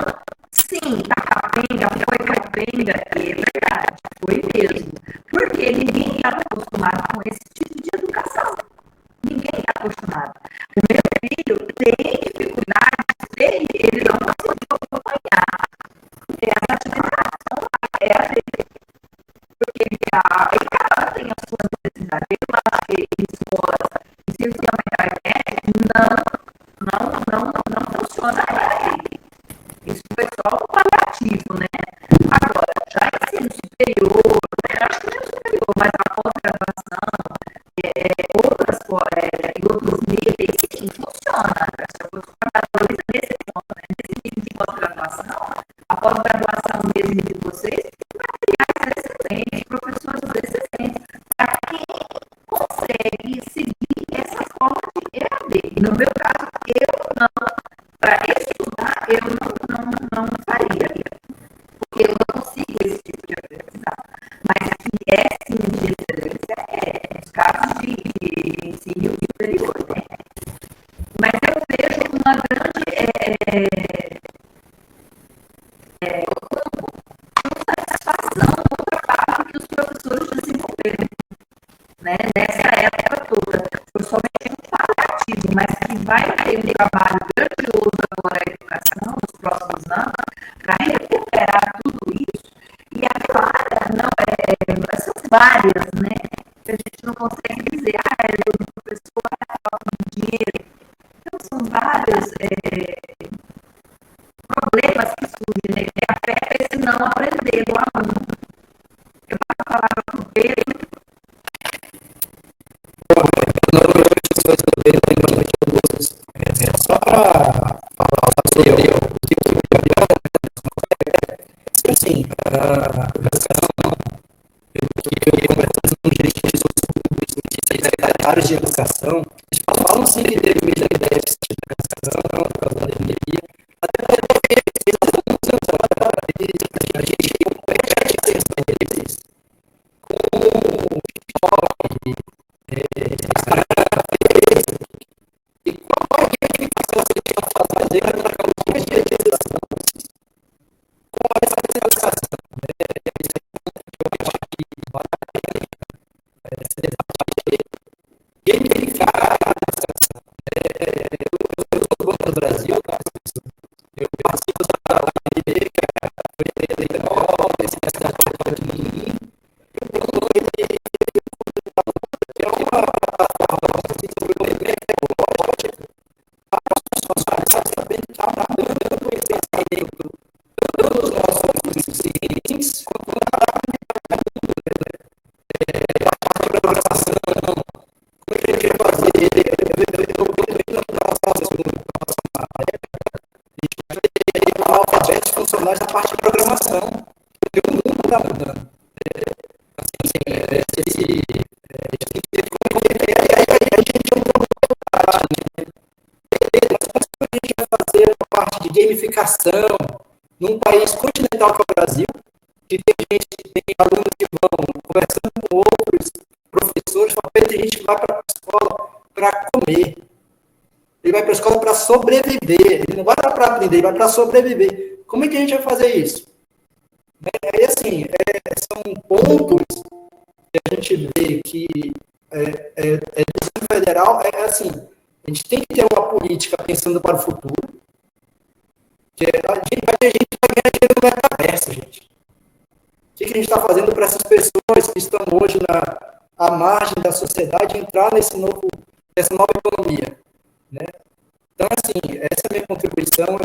sim, tá capenga, foi capenga, é verdade, foi mesmo. Porque ninguém está acostumado com esse tipo de educação. Ninguém está acostumado. O meu filho tem dificuldade, ele não conseguiu acompanhar essa atividade era dele. Porque ele tem a sua necessidade. Eu achei escola, e se você aumentar a internet, não funciona para ele. Isso foi só um paliativo, né? Agora, já ensino superior, né? Acho que não é superior, mas a pós-graduação, outros níveis, sim, funciona. Eu vou trabalhar nesse ponto, né? Nesse nível de pós-graduação, a pós-graduação mesmo de vocês, tem materiais excelentes, professores excelentes, para quem consegue seguir essa forma de EAD. No meu caso, para estudar, eu não faria, porque eu não consigo esse tipo de aprendizado. Mas que é sim de excelência, os casos de ensino superior, né? Mas eu vejo uma grande satisfação no trabalho que os professores desenvolveram, né? Nessa época toda. Foi somente um paliativo, mas que vai ter um trabalho grandioso agora na educação, nos próximos anos, para recuperar tudo isso. E a Clara, são várias, né? Que a gente não consegue dizer, o professor falta de dinheiro. Então, são vários problemas que surgem, né? Que afeta esse não aprender do aluno. Eu passo a palavra para o Pedro. Só para falar sobre o que eu assim, secretários de educação, eles falam sim que teve medida de déficit de educação, por causa da pandemia, até porque a gente compete eles com e qual é a gamificação que a gente está fazendo para a conscientização com essa gamificação? Gamificar a educação. Eu sou do Banco do Brasil, eu participo da UNB, que é a Universidade de Mim. O plano é uma plataforma de desenvolvimento tecnológico para os funcionários também estar dando conhecimento tanto dos nossos clientes quanto da parte de programação. Como a gente vai fazer? Alfabetos funcionais da parte de programação. Porque o mundo está mudando. A gente vai fazer a parte de gamificação num país continental que é o Brasil, que tem alunos que vão conversando com outros professores, tem gente que vai para a escola para comer. Ele vai para a escola para sobreviver. Ele não vai para aprender, ele vai para sobreviver. Como é que a gente vai fazer isso? Aí, assim, são pontos que a gente vê que decisão federal assim, a gente tem que ter uma política pensando para o futuro, que a gente vai ganhar dinheiro no metaverso, gente. O que a gente está fazendo para essas pessoas que estão hoje à margem da sociedade entrar nessa nova economia, né? Então, assim, essa é a minha contribuição,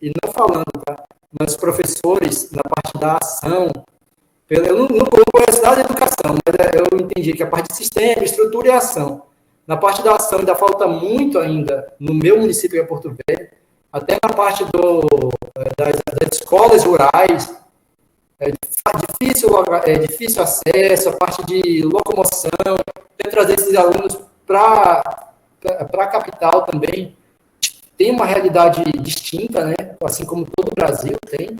e não falando, tá? Mas os professores, na parte da ação, eu não conheço nada de educação, mas eu entendi que a parte de sistema, estrutura e ação. Na parte da ação ainda falta muito ainda, no meu município, que é Porto Velho, até na parte das escolas rurais, é difícil acesso, a parte de locomoção, trazer esses alunos para a capital também. Tem uma realidade distinta, né? Assim como todo o Brasil tem,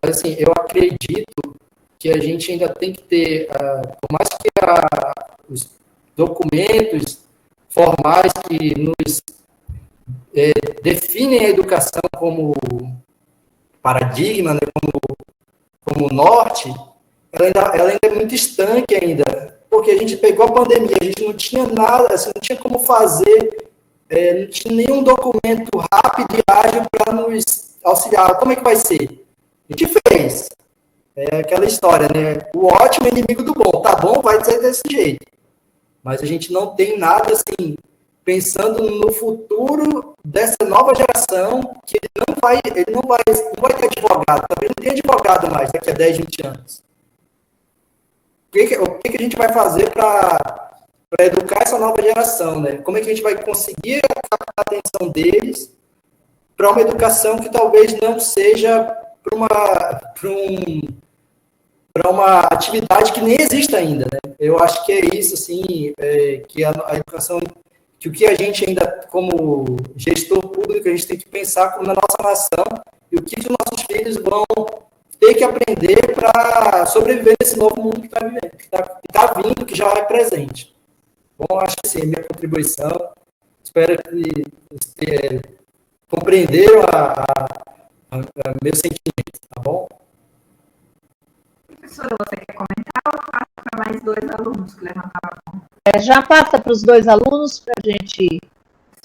mas assim, eu acredito que a gente ainda tem que ter, por mais que os documentos formais que nos definem a educação como paradigma, né? como norte, ela ainda é muito estanque ainda, porque a gente pegou a pandemia, a gente não tinha nada, assim, não tinha como fazer, não tinha nenhum documento rápido e ágil para nos auxiliar. Como é que vai ser? A gente fez. É aquela história, né? O ótimo é inimigo do bom. Tá bom, vai ser desse jeito. Mas a gente não tem nada, assim, pensando no futuro dessa nova geração, que ele não vai ter advogado, também não tem advogado mais daqui a 10, 20 anos. O que a gente vai fazer para educar essa nova geração, né? Como é que a gente vai conseguir captar a atenção deles para uma educação que talvez não seja para uma atividade que nem existe ainda, né? Eu acho que é isso, assim, que a educação, que o que a gente ainda, como gestor público, a gente tem que pensar como na nossa nação e o que os nossos filhos vão ter que aprender para sobreviver nesse novo mundo que está vivendo, que está vindo, que já é presente. Bom, acho que sim, minha contribuição. Espero que compreenderam meu sentimento, tá bom? Professora, você quer comentar ou passa para mais 2 alunos que levantaram a mão? Já passa para os 2 alunos para a gente...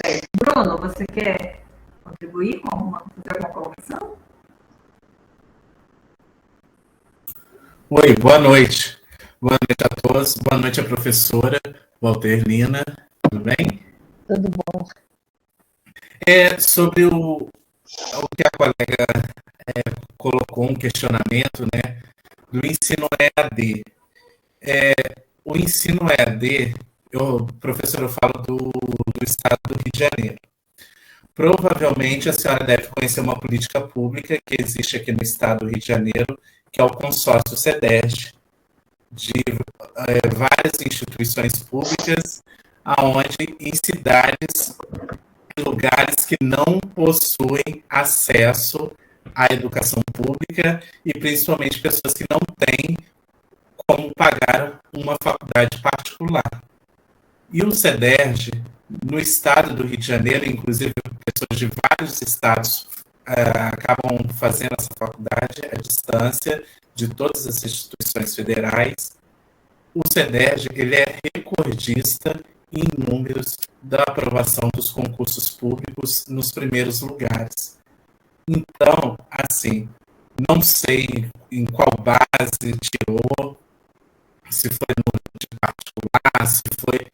Certo. Bruno, você quer contribuir fazer alguma colocação? Oi, boa noite. Boa noite a todos. Boa noite à professora Walterlina. Tudo bem? Tudo bom. Sobre o que a colega colocou, um questionamento, né, do ensino EAD. O ensino EAD, professor, eu falo do estado do Rio de Janeiro. Provavelmente a senhora deve conhecer uma política pública que existe aqui no estado do Rio de Janeiro, que é o consórcio CEDERJ, de várias instituições públicas, aonde em cidades em lugares que não possuem acesso à educação pública e principalmente pessoas que não têm como pagar uma faculdade particular. E o CEDERJ, no estado do Rio de Janeiro, inclusive pessoas de vários estados acabam fazendo essa faculdade à distância de todas as instituições federais. O CEDERJ, ele é recordista em números da aprovação dos concursos públicos nos primeiros lugares. Então, assim, não sei em qual base tirou, se foi no de particular, se foi...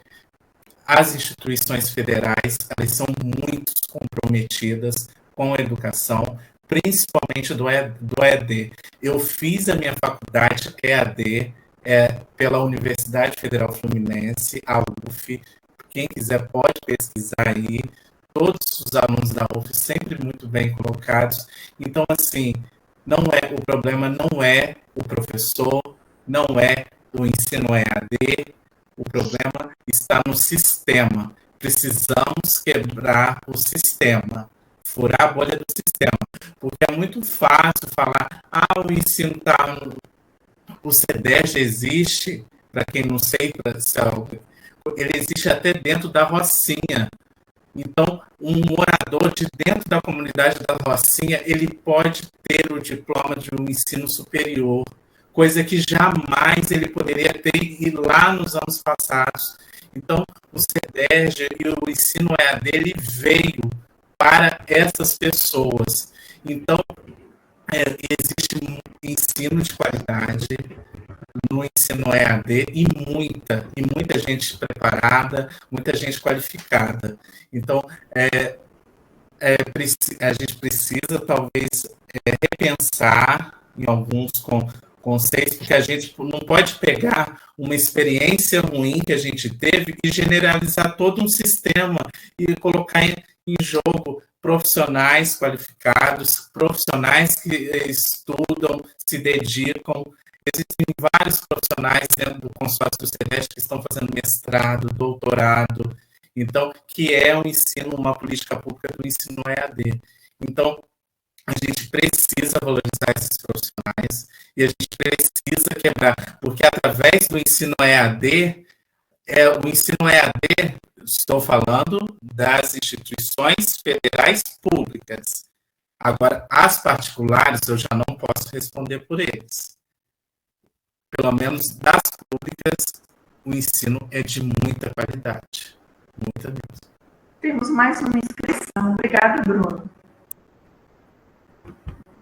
As instituições federais, elas são muito comprometidas com a educação, principalmente do EAD. Eu fiz a minha faculdade EAD pela Universidade Federal Fluminense, a UF. Quem quiser pode pesquisar aí. Todos os alunos da UF sempre muito bem colocados. Então, assim, o problema não é o professor, não é o ensino EAD, o problema está no sistema. Precisamos quebrar o sistema, furar a bolha do sistema, porque é muito fácil falar, o ensino está... O CEDERJ existe, para quem não sei, ele existe até dentro da Rocinha. Então, um morador de dentro da comunidade da Rocinha, ele pode ter o diploma de um ensino superior, coisa que jamais ele poderia ter lá nos anos passados. Então, o CEDERJ e o ensino EAD, ele veio para essas pessoas. Então, existe um ensino de qualidade no ensino EAD e muita gente preparada, muita gente qualificada. Então, a gente precisa, talvez, repensar em alguns conceitos, porque a gente não pode pegar uma experiência ruim que a gente teve e generalizar todo um sistema e colocar em jogo profissionais qualificados, profissionais que estudam, se dedicam. Existem vários profissionais dentro do consórcio do CEDERJ que estão fazendo mestrado, doutorado, então, que é um ensino, uma política pública do ensino EAD. Então, a gente precisa valorizar esses profissionais e a gente precisa quebrar, porque através do ensino EAD, o ensino EAD, estou falando das instituições federais públicas. Agora, as particulares, eu já não posso responder por eles. Pelo menos das públicas, o ensino é de muita qualidade. Muita mesmo. Temos mais uma inscrição. Obrigada, Bruno.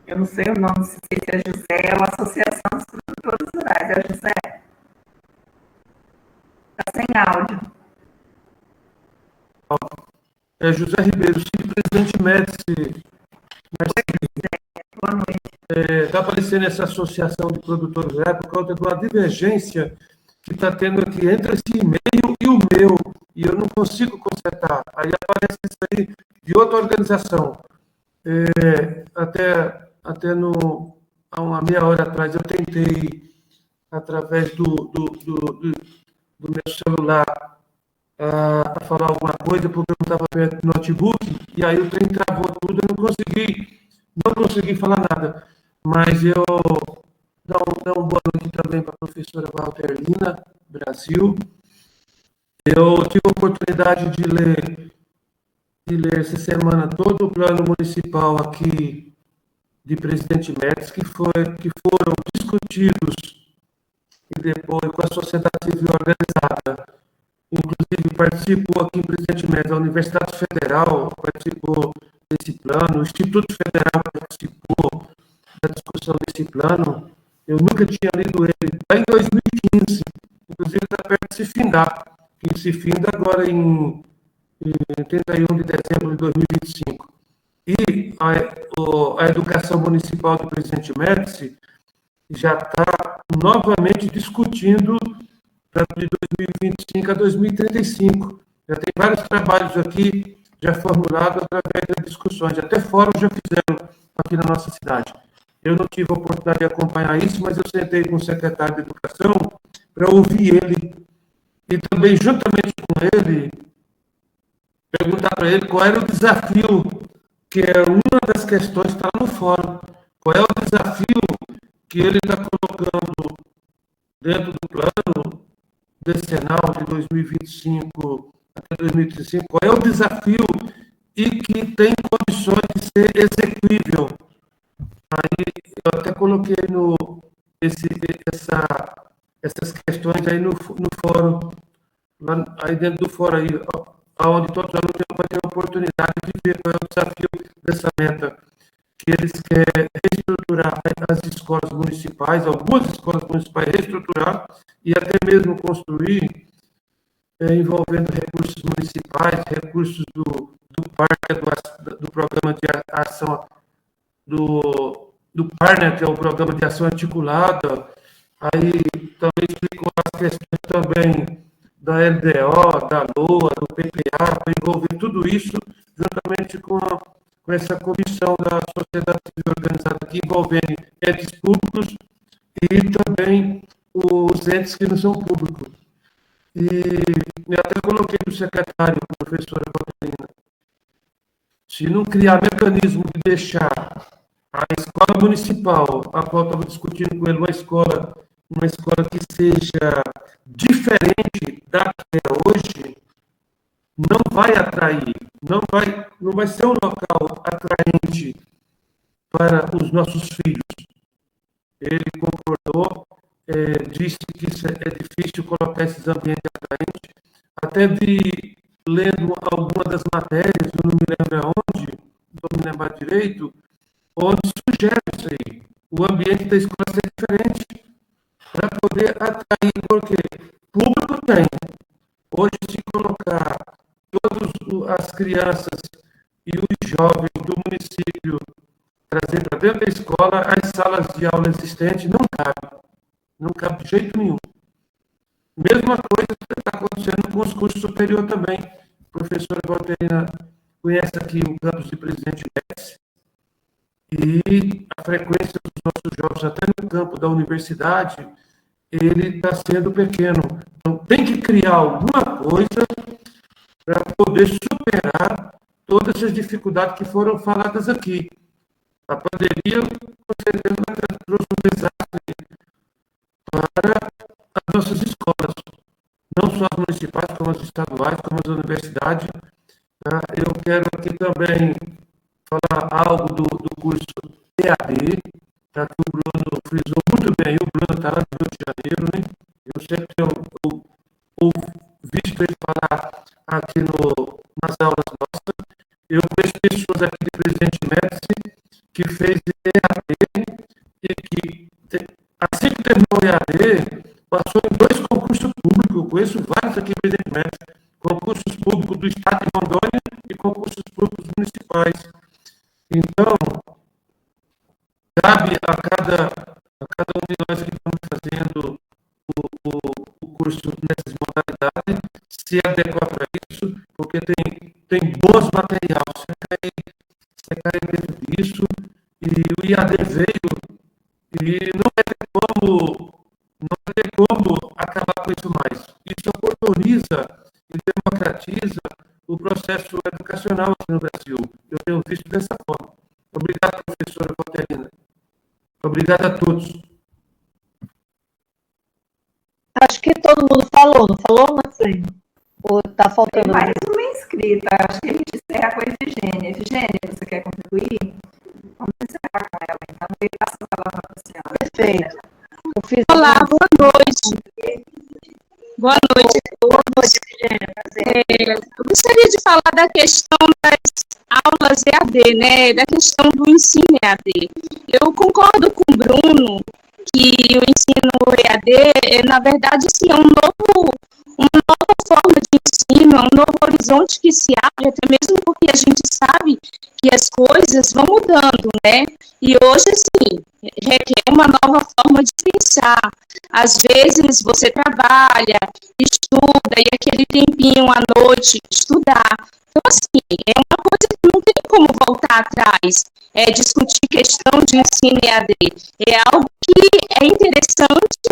Eu não sei o nome, não sei se é José, é uma associação dos produtores rurais. É José? Está sem áudio. É José Ribeiro, sim, presidente Médici. Boa noite. Está aparecendo essa associação de produtores rurais por causa de uma divergência que está tendo aqui entre esse e-mail e o meu, e eu não consigo consertar. Aí aparece isso aí de outra organização. Há uma meia hora atrás, eu tentei, através do meu celular, a falar alguma coisa, porque eu não estava perto do notebook, e aí o trem travou tudo, eu não consegui falar nada. Mas eu dar uma boa noite também para a professora Valterlina, Brasil. Eu tive a oportunidade de ler essa semana todo o plano municipal aqui de Presidente Médici, que foram discutidos e depois com a sociedade civil organizada. Inclusive, participou aqui em Presidente Médici, a Universidade Federal participou desse plano, o Instituto Federal participou da discussão desse plano. Eu nunca tinha lido ele, lá em 2015, inclusive está perto de se findar, que se finda agora em 31 de dezembro de 2025. E a educação municipal do Presidente Médici já está novamente discutindo de 2025 a 2035. Já tem vários trabalhos aqui já formulados através das discussões, até fóruns já fizeram aqui na nossa cidade. Eu não tive a oportunidade de acompanhar isso, mas eu sentei com o secretário de Educação para ouvir ele e também, juntamente com ele, perguntar para ele qual era o desafio, que é uma das questões que está no fórum. Qual é o desafio que ele está colocando dentro do plano decenal de 2025 até 2035? Qual é o desafio e que tem condições de ser execuível? Aí eu até coloquei essas questões aí no fórum, lá, aí dentro do fórum, aí, onde todos os alunos vão ter a oportunidade de ver qual é o desafio dessa meta, que eles querem reestruturar as escolas municipais, algumas escolas municipais reestruturar e até mesmo construir, envolvendo recursos municipais, recursos do PAR, do Programa de Ação, do PARNET, que é o Programa de Ação Articulada. Aí também explicou as questões também da LDO, da LOA, do PPA, para envolver tudo isso juntamente com essa comissão da sociedade civil organizada aqui, envolvendo entes públicos e também os entes que não são públicos. E eu até coloquei para o secretário, professora Catarina, se não criar mecanismo de deixar a escola municipal, a qual estava discutindo com ele, uma escola que seja diferente da que é hoje, não vai atrair, não vai ser um local atraente para os nossos filhos. Ele concordou, disse que isso é difícil colocar esses ambientes atraentes, até de lendo alguma das matérias, eu não me lembro aonde, não vou me lembrar direito, onde sugere isso aí, o ambiente da escola ser diferente, para poder atrair, porque público tem. Hoje, se colocar todas as crianças e os jovens do município, trazer para dentro da escola, as salas de aula existentes não cabe de jeito nenhum. Mesma coisa que está acontecendo com os cursos superiores também. A professora Catarina conhece aqui o campus de Presidente Médici, e a frequência dos nossos jovens, até no campo da universidade, ele está sendo pequeno. Então, tem que criar alguma coisa para poder superar todas essas dificuldades que foram faladas aqui. A pandemia, com certeza, trouxe um desastre para as nossas escolas, não só as municipais, como as estaduais, como as universidades. Eu quero aqui também falar algo do curso EAD, que o Bruno frisou muito bem. O Bruno está lá no Rio de Janeiro, né? Eu sempre tenho visto ele falar aqui nas aulas nossas. Eu conheço pessoas aqui de Presidente Médici que fez EAD e que, assim que terminou o EAD, passou em 2 concursos públicos. Eu conheço vários aqui de Presidente Médici, concursos públicos do Estado de Rondônia e concursos públicos municipais. Então, cabe a cada um de nós que estamos fazendo o curso nessas modalidades se adequar para isso, porque tem bons materiais. Você cai dentro disso, e o IAD veio, e não tem como acabar com isso mais. Isso oportuniza e democratiza o processo educacional aqui no Brasil. Eu tenho visto dessa forma. Obrigado, professora Catarina. Obrigado a todos. Acho que todo mundo falou, não falou, Marcelinho? Ou está faltando? Tem mais uma inscrita. Acho que a gente encerra com a Efigênia. Efigênia, você quer contribuir? Vamos encerrar com ela, então. Eu passo a palavra para a senhora. Perfeito. Olá, boa noite. Boa noite. Boa noite, Efigênia. Eu gostaria de falar da questão das aulas EAD, né? Da questão do ensino EAD. Eu concordo com o Bruno que o ensino EAD, na verdade, sim, é uma nova forma de ensino, é um novo horizonte que se abre, até mesmo porque a gente sabe que as coisas vão mudando, né? E hoje, assim, requer uma nova forma de pensar. Às vezes você trabalha, estuda, e aquele tempinho à noite estudar. Então, assim, é uma coisa que não tem como voltar atrás. Discutir questão de ensino EAD. É algo que é interessante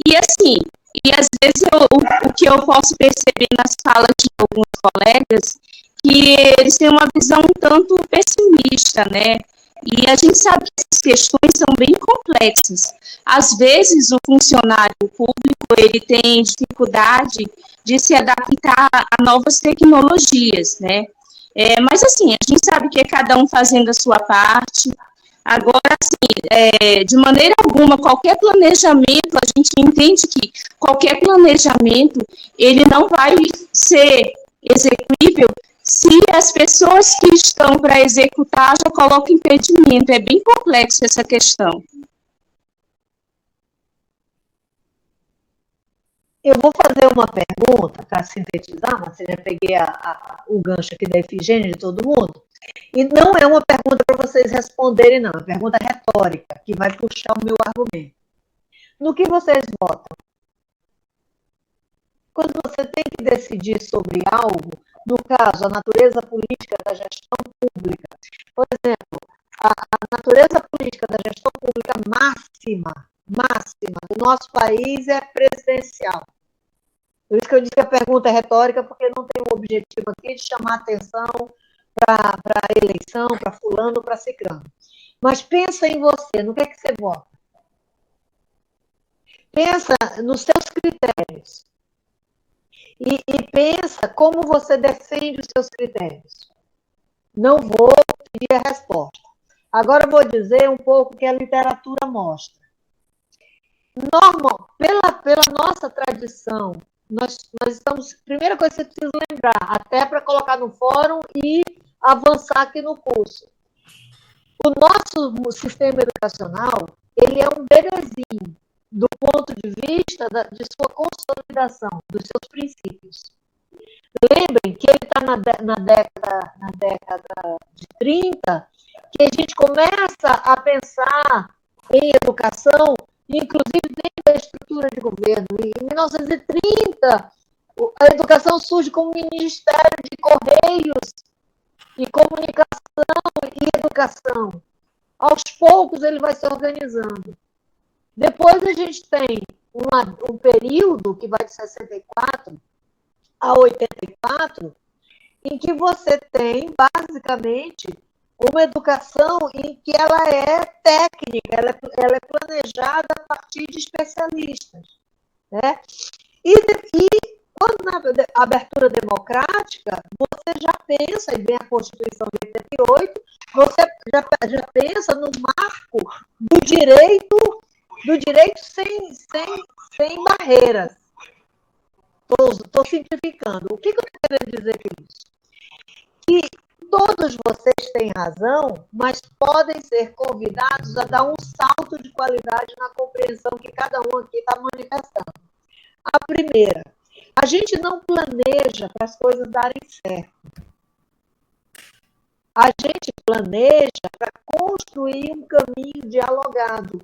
e, assim, e às vezes o que eu posso perceber nas falas de alguns colegas, que eles têm uma visão um tanto pessimista, né? E a gente sabe que essas questões são bem complexas. Às vezes, o funcionário público, ele tem dificuldade de se adaptar a novas tecnologias, né? Mas, assim, a gente sabe que é cada um fazendo a sua parte. Agora, assim, de maneira alguma, qualquer planejamento, a gente entende que qualquer planejamento, ele não vai ser executível se as pessoas que estão para executar já colocam impedimento. É bem complexo essa questão. Eu vou fazer uma pergunta para sintetizar, mas eu já peguei o gancho aqui da Efigênia de todo mundo. E não é uma pergunta para vocês responderem, não. É uma pergunta retórica, que vai puxar o meu argumento. No que vocês votam? Quando você tem que decidir sobre algo, no caso, a natureza política da gestão pública, por exemplo, a natureza política da gestão pública máxima do nosso país é presidencial. Por isso que eu disse que a pergunta é retórica, porque não tem o objetivo aqui de chamar atenção para a eleição, para fulano, para ciclano. Mas pensa em você, no que é que você vota? Pensa nos seus critérios. E pensa como você defende os seus critérios. Não vou pedir a resposta. Agora eu vou dizer um pouco o que a literatura mostra. Pela nossa tradição, nós estamos... Primeira coisa que você precisa lembrar, até para colocar no fórum e avançar aqui no curso. O nosso sistema educacional, ele é um bebezinho do ponto de vista de sua consolidação, dos seus princípios. Lembrem que ele está na década de 30, que a gente começa a pensar em educação, inclusive dentro da estrutura de governo. Em 1930, a educação surge como Ministério de Correios e Comunicação e Educação. Aos poucos ele vai se organizando. Depois a gente tem um período que vai de 64 a 84, em que você tem, basicamente, uma educação em que ela é técnica, ela é planejada a partir de especialistas. Né? E quando na abertura democrática, você já pensa, e vem a Constituição de 88, você já pensa no marco do direito sem barreiras. Estou simplificando. O que eu estou querendo dizer com isso? Que todos vocês têm razão, mas podem ser convidados a dar um salto de qualidade na compreensão que cada um aqui está manifestando. A primeira, a gente não planeja para as coisas darem certo. A gente planeja para construir um caminho dialogado.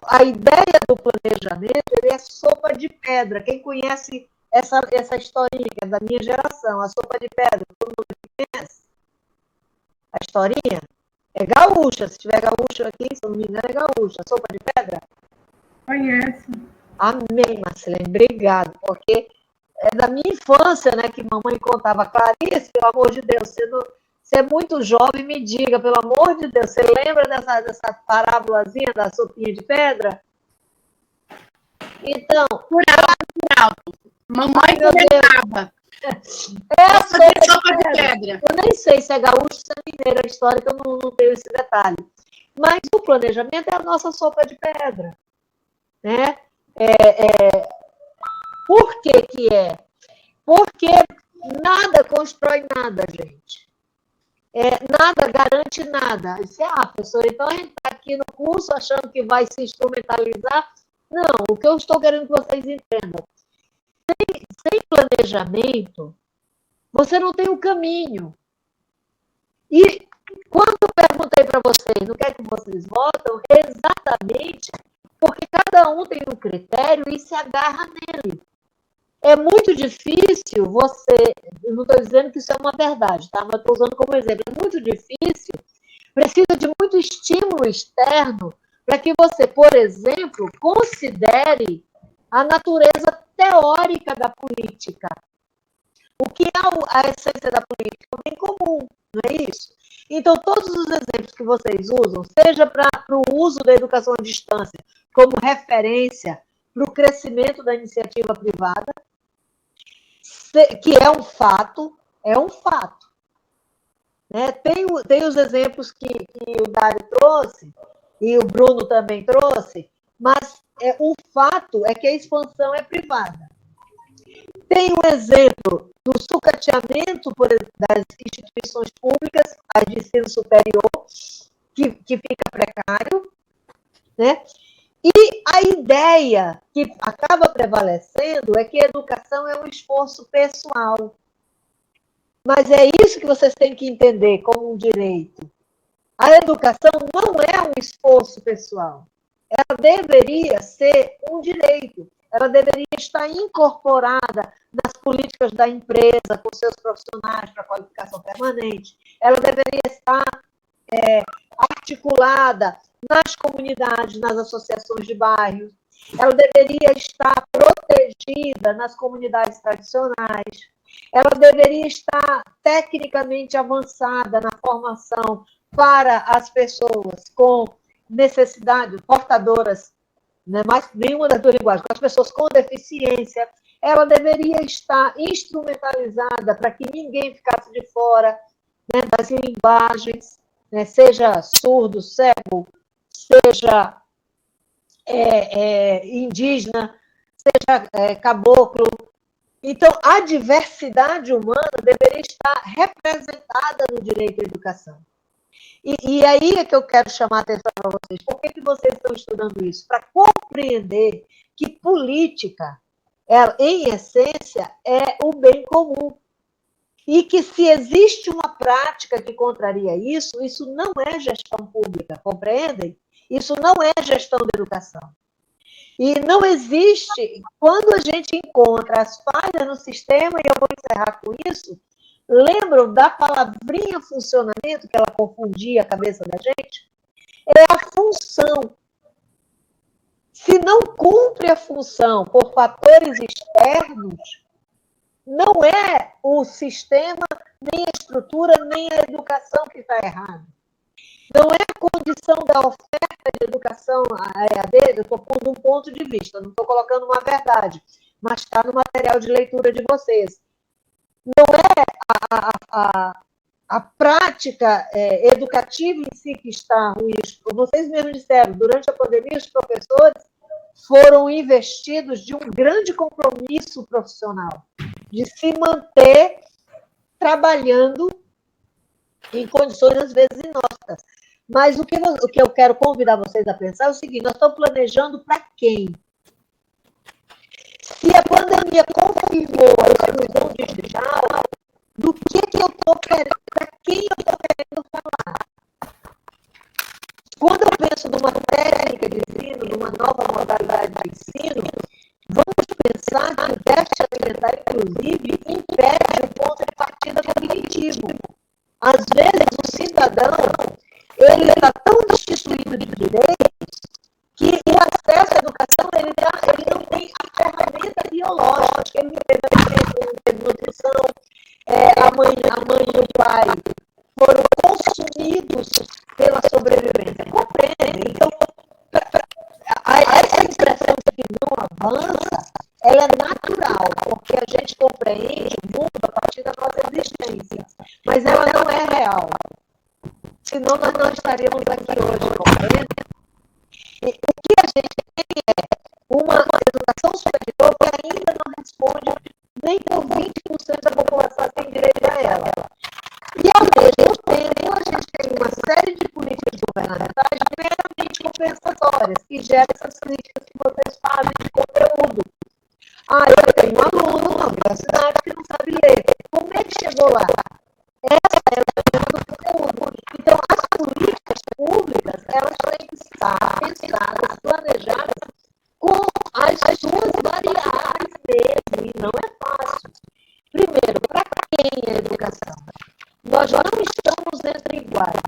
A ideia do planejamento ele é sopa de pedra. Quem conhece essa historinha, que é da minha geração, a sopa de pedra, todo mundo conhece? A historinha? É gaúcha, se tiver gaúcho aqui, se eu não me engano, é gaúcha. A sopa de pedra? Conheço. Amém, Marcelene, obrigado, porque é da minha infância, né, que mamãe contava. Clarice, pelo amor de Deus, você é muito jovem, me diga, pelo amor de Deus, você lembra dessa parábolazinha da sopinha de pedra? Então... Por alto. Mamãe comentava. A sopa de pedra. Eu nem sei se é gaúcho ou se é mineira a história, que eu não tenho esse detalhe. Mas o planejamento é a nossa sopa de pedra. Né? Por que que é? Porque nada constrói nada, gente. Nada garante nada. Professor, então a gente está aqui no curso achando que vai se instrumentalizar. Não, o que eu estou querendo que vocês entendam. Sem planejamento, você não tem o caminho. E quando eu perguntei para vocês no que é que vocês votam, é exatamente porque cada um tem um critério e se agarra nele. É muito difícil você... Eu não estou dizendo que isso é uma verdade, tá? Mas estou usando como exemplo. É muito difícil, precisa de muito estímulo externo para que você, por exemplo, considere a natureza teórica da política. O que é a essência da política? É o bem comum, não é isso? Então, todos os exemplos que vocês usam, seja para o uso da educação à distância como referência para o crescimento da iniciativa privada, que é um fato, né? Tem os exemplos que o Dário trouxe, e o Bruno também trouxe, mas o fato é que a expansão é privada. Tem o exemplo do sucateamento das instituições públicas, as de ensino superior, que fica precário, né? E a ideia que acaba prevalecendo é que a educação é um esforço pessoal. Mas é isso que vocês têm que entender como um direito. A educação não é um esforço pessoal. Ela deveria ser um direito. Ela deveria estar incorporada nas políticas da empresa, com seus profissionais para qualificação permanente. Ela deveria estar articulada nas comunidades, nas associações de bairros. Ela deveria estar protegida nas comunidades tradicionais. Ela deveria estar tecnicamente avançada na formação para as pessoas com necessidade, portadoras, né, mais nenhuma das duas linguagens, com as pessoas com deficiência. Ela deveria estar instrumentalizada para que ninguém ficasse de fora, né, das linguagens, né, seja surdo, cego, seja indígena, seja caboclo. Então, a diversidade humana deveria estar representada no direito à educação. E aí é que eu quero chamar a atenção para vocês. Por que vocês estão estudando isso? Para compreender que política, em essência, é o bem comum. E que se existe uma prática que contraria isso, isso não é gestão pública, compreendem? Isso não é gestão da educação. E não existe, quando a gente encontra as falhas no sistema, e eu vou encerrar com isso, lembram da palavrinha funcionamento, que ela confundia a cabeça da gente? É a função. Se não cumpre a função por fatores externos, não é o sistema, nem a estrutura, nem a educação que está errada. Não é a condição da oferta de educação EAD, eu estou pondo um ponto de vista, não estou colocando uma verdade, mas está no material de leitura de vocês. Não é a prática educativa em si que está ruim. Vocês mesmos disseram, durante a pandemia, os professores foram investidos de um grande compromisso profissional, de se manter trabalhando em condições, às vezes, inóspitas. Mas o que eu quero convidar vocês a pensar é o seguinte: nós estamos planejando para quem? Se a pandemia confirmou a exclusão digital, do que eu estou querendo, para quem eu estou querendo falar? Quando eu penso numa técnica de ensino, numa nova modalidade de ensino, vamos pensar que o déficit alimentar, inclusive, impede o ponto de partida cognitivo. Às vezes, o cidadão ele está tão destituído de direitos que o acesso à educação ele não tem a ferramenta biológica, ele não teve alimento, não teve nutrição, a mãe e o pai foram consumidos pela sobrevivência. Compreendem? Então, essa expressão de que não avança, ela é natural, porque a gente compreende o mundo a partir da nossa existência, mas ela não é real. Senão nós não estaríamos aqui hoje, compreende? O que a gente tem é uma educação superior que ainda não responde nem por 20% da população que tem direito a ela. E, ao mesmo tempo, a gente tem uma série de políticas governamentais meramente compensatórias, que geram essas críticas que vocês fazem de conteúdo. Eu tenho um aluno na universidade que não sabe ler. Como é que chegou lá? Essa é a questão do conteúdo. Então, as políticas públicas, elas têm que estar pensadas, planejadas com as suas variáveis mesmo, e não é fácil. Primeiro, para quem é a educação? Nós não estamos entre iguais.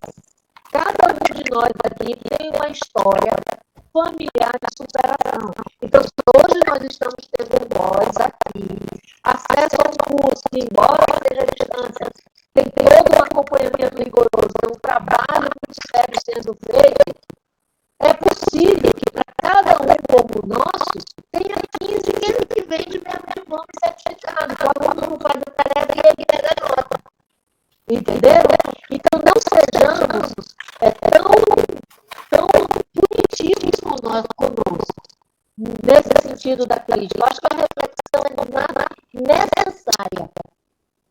Cada um de nós aqui tem uma história familiar de superação. Então, se hoje nós estamos tendo voz aqui, acesso a um curso, que embora seja à distância, tem todo um acompanhamento rigoroso, é um trabalho muito sério sendo feito, é possível que para cada um como o nosso, tenha 15 que vem de mesmo diploma e certificado, que o aluno não faz a tarefa e ele pega a nota. Entenderam? Então, não sejamos tão punitivos conosco, nesse sentido da crítica. Eu acho que a reflexão é necessária.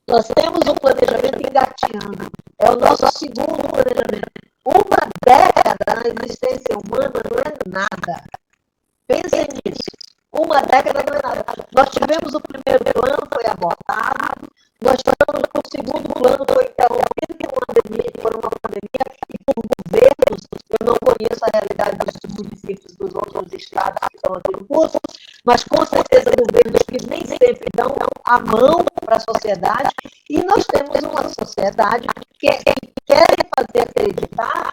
Nós temos um planejamento engateando, é o nosso segundo planejamento. Uma década na existência humana não é nada. Pensem nisso. Uma década não é nada. Nós tivemos o primeiro plano, foi abortado. Nós estamos com o segundo plano, foi interrompido por uma pandemia e por governos. Eu não conheço a realidade dos municípios dos outros estados que estão aqui no curso, mas com certeza governos que nem sempre dão a mão para a sociedade. E nós temos uma sociedade que quer fazer acreditar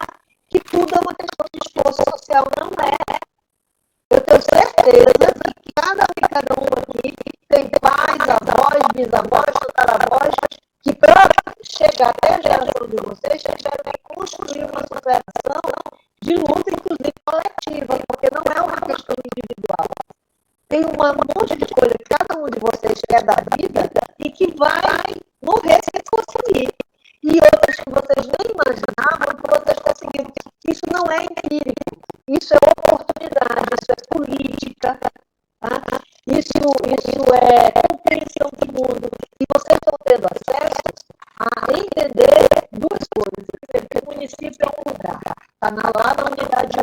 que tudo é uma questão de esforço social. Não é. Eu tenho certeza que cada um aqui tem pais, avós, bisavós, tataravós, que para chegar até a geração de vocês, tiveram que construir uma superação de luta, inclusive coletiva, porque não é uma questão individual. Tem um monte de coisa que cada um de vocês quer da vida e que vai morrer se conseguir. E outras que vocês nem imaginavam que vocês conseguiram. Isso não é empírico, isso é oportunidade, isso é política, tá? Isso é compreensão do mundo. E vocês estão tendo acesso a entender duas coisas. Primeiro, que o município é um lugar, está lá na unidade 1,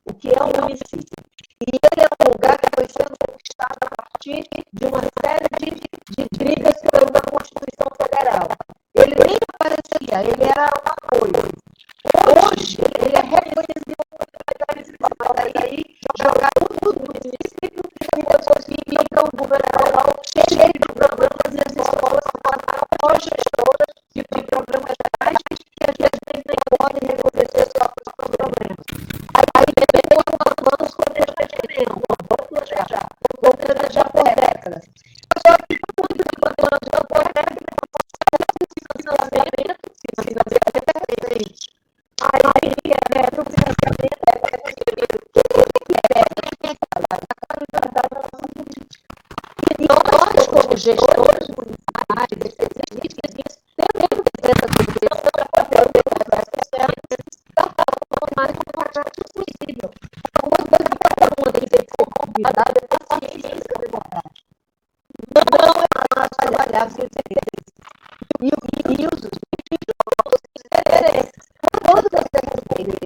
o que é um município. E ele é um lugar que foi sendo conquistado a partir de uma série de brigas pela Constituição Federal. Ele nem aparecia, ele era um apoio. Hoje, ele é reconhecido como mas aí jogaram tudo no município e depois fica o governador cheio de programas e as escolas passaram por gestoras de programas gerais que às vezes nem podem reconhecer seus próprios problemas. Aí depois vamos planejamento, vamos planejar por décadas. Só que muito de planejamento por décadas financiamento é perfeito. Aí o financiamento e nós, como gestores municipais, especialistas, temos que ter essa compreensão para poder dar o mais importante possível. Uma coisa que cada um tem que ser convidado é paciência democrática. Não é fácil trabalhar sem interesses. E os interesses. Todas as interesses.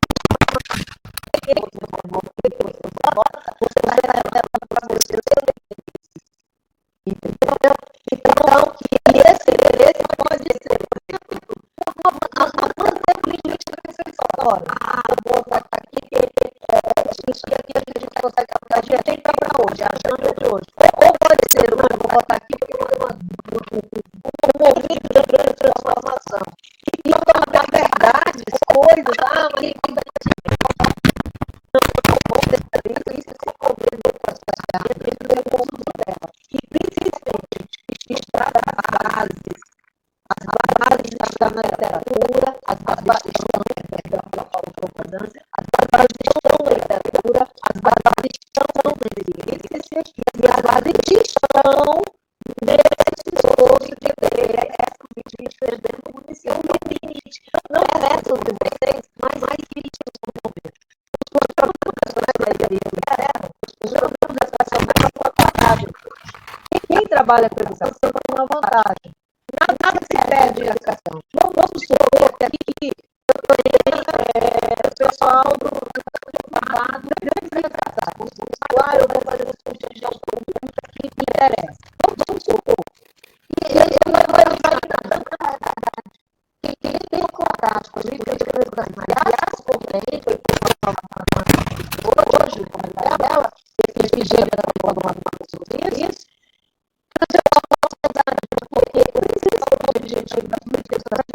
Você vai levar para você o seu interesse. Entendeu? Então, esse interesse pode ser manter política reflexória. Vou botar aqui que isso aqui a gente consegue captar, a gente tem para hoje, a agenda de hoje. Ou pode ser, eu vou botar aqui porque um movimento de grande transformação. E tornar verdades, coisas, mas e principalmente está as bases estão na literatura, as bases estão na literatura, as bases estão na ciência e as bases estão nesse esforço de ter essa política dentro do município. Não é resto de vocês, mas mais críticos no momento. Os programas educacionais são vantagens. Quem trabalha com educação tem uma vantagem. Nada se perde em educação. Vamos supor que aqui eu tenho o pessoal do privado, vamos supor, eu vou fazer os cursos de autonomia que me interessa. Vamos supor. E ele não vai usar nada. Quem tem contato comigo, que eu aliás, compreendo, hoje, o comentário dela, esse gênero alguma coisa sobre isso, mas eu posso pensar porque o principal objetivo das políticas era a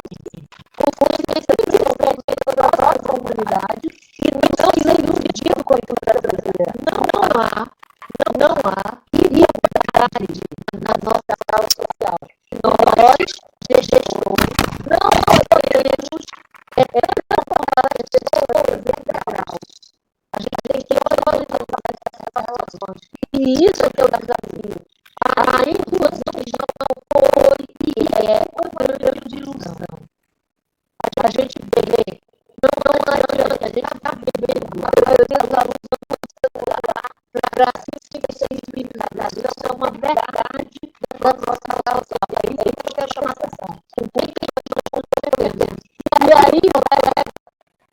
ciência. O consciência principalmente da nossa comunidade e não sendo dividido com a cultura brasileira. Não há igualdade na nossa sala social. quando você fala assim, aí eu quero chamar a atenção. E aí,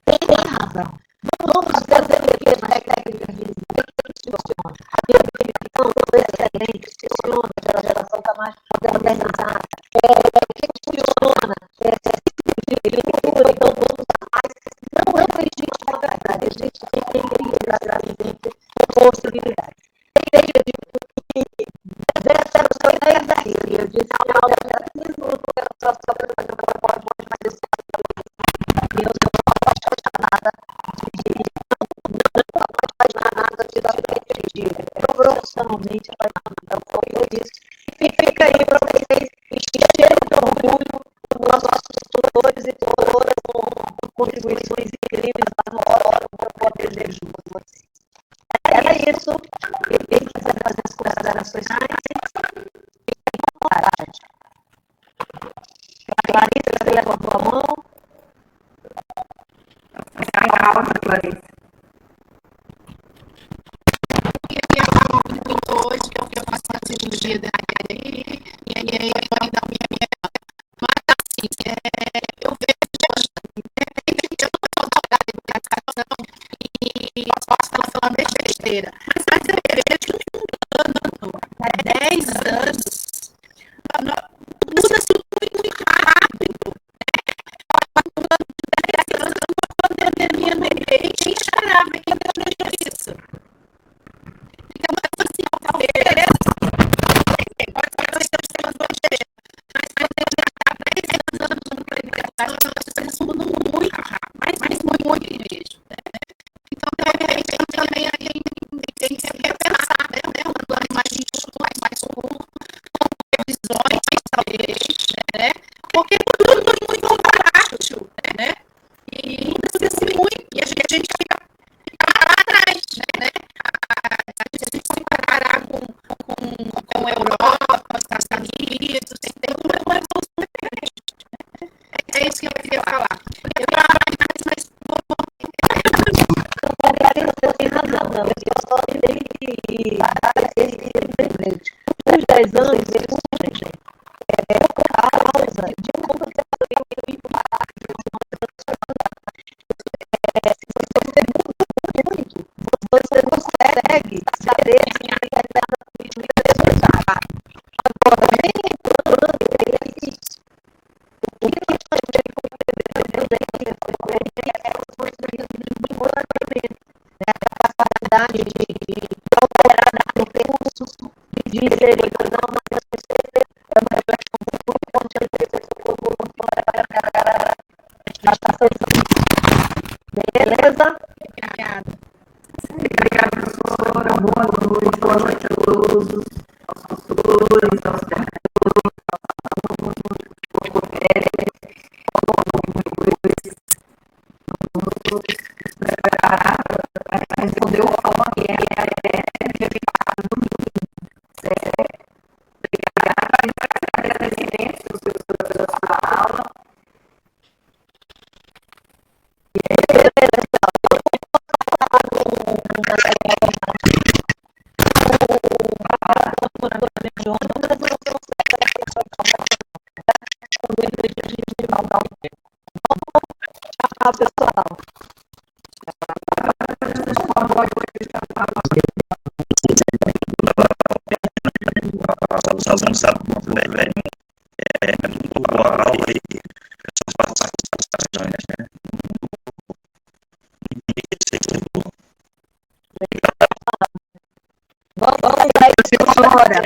tem razão. Vamos trazer aqui nas técnicas de funciona. A definição é excelente, funciona, a geração está mais modernizada. Que funciona, cultura, então vamos usar mais. Não é legítimo, na verdade, existe sempre possibilidade. Dessa era o seu ideia daí. Eu disse que a aula era 15 minutos, era só para fazer o PowerPoint, mas eu não gosto de nada profissionalmente, então foi isso. E fica aí para vocês encherem de orgulho dos nossos tutores e tutoras com contribuições incríveis lá no hora para poder junto com vocês. Era isso. Quem quiser fazer as considerações finais, fiquem com vontade. Clarissa, você levantou a mão? A aula, Clarissa. Hoje, eu faço uma cirurgia da área e aí eu ainda mas assim, eu vejo eu não sou da educação e posso falar besteira, mas eu vejo há 10 anos muda-se muito rápido. Há 10 anos, quando a pandemia veio, quem esperava que ia ter isso? Então, assim, talvez pode ser que seja uma diferença, mas há 10 anos as coisas mudam muito rápido, mas muito mesmo. Então, de repente, também a gente tem que repensar, né? Um plano mais curto, mais curto, com previsões, talvez, né? Porque tudo muito volátil, né? E muda-se muito, e a gente fica para trás, né? A gente foi comparar com a Europa, com os Estados Unidos, tem uma evolução diferente. É isso que eu queria falar. Eu mas você tem razão, não. Eu só tenho que lembrete. Nos 10 anos, é por causa de um comportamento muito barato. Se você muito, você consegue saber se a realidade agora, nem é isso. O que a gente a capacidade de alterar o percurso, de ser uma é uma reflexão muito importante na estação. Beleza? Obrigada. Obrigada, professora. Boa noite a todos, aos tutores, aos vamos preparar para responder o fórum que é revisado no domingo, certo? Obrigada pela presidente, professora da sua aula. Tchau, pessoal. Nós vamos estar muito bem, muito boa aula e as participações, né? Vamos lá, professora.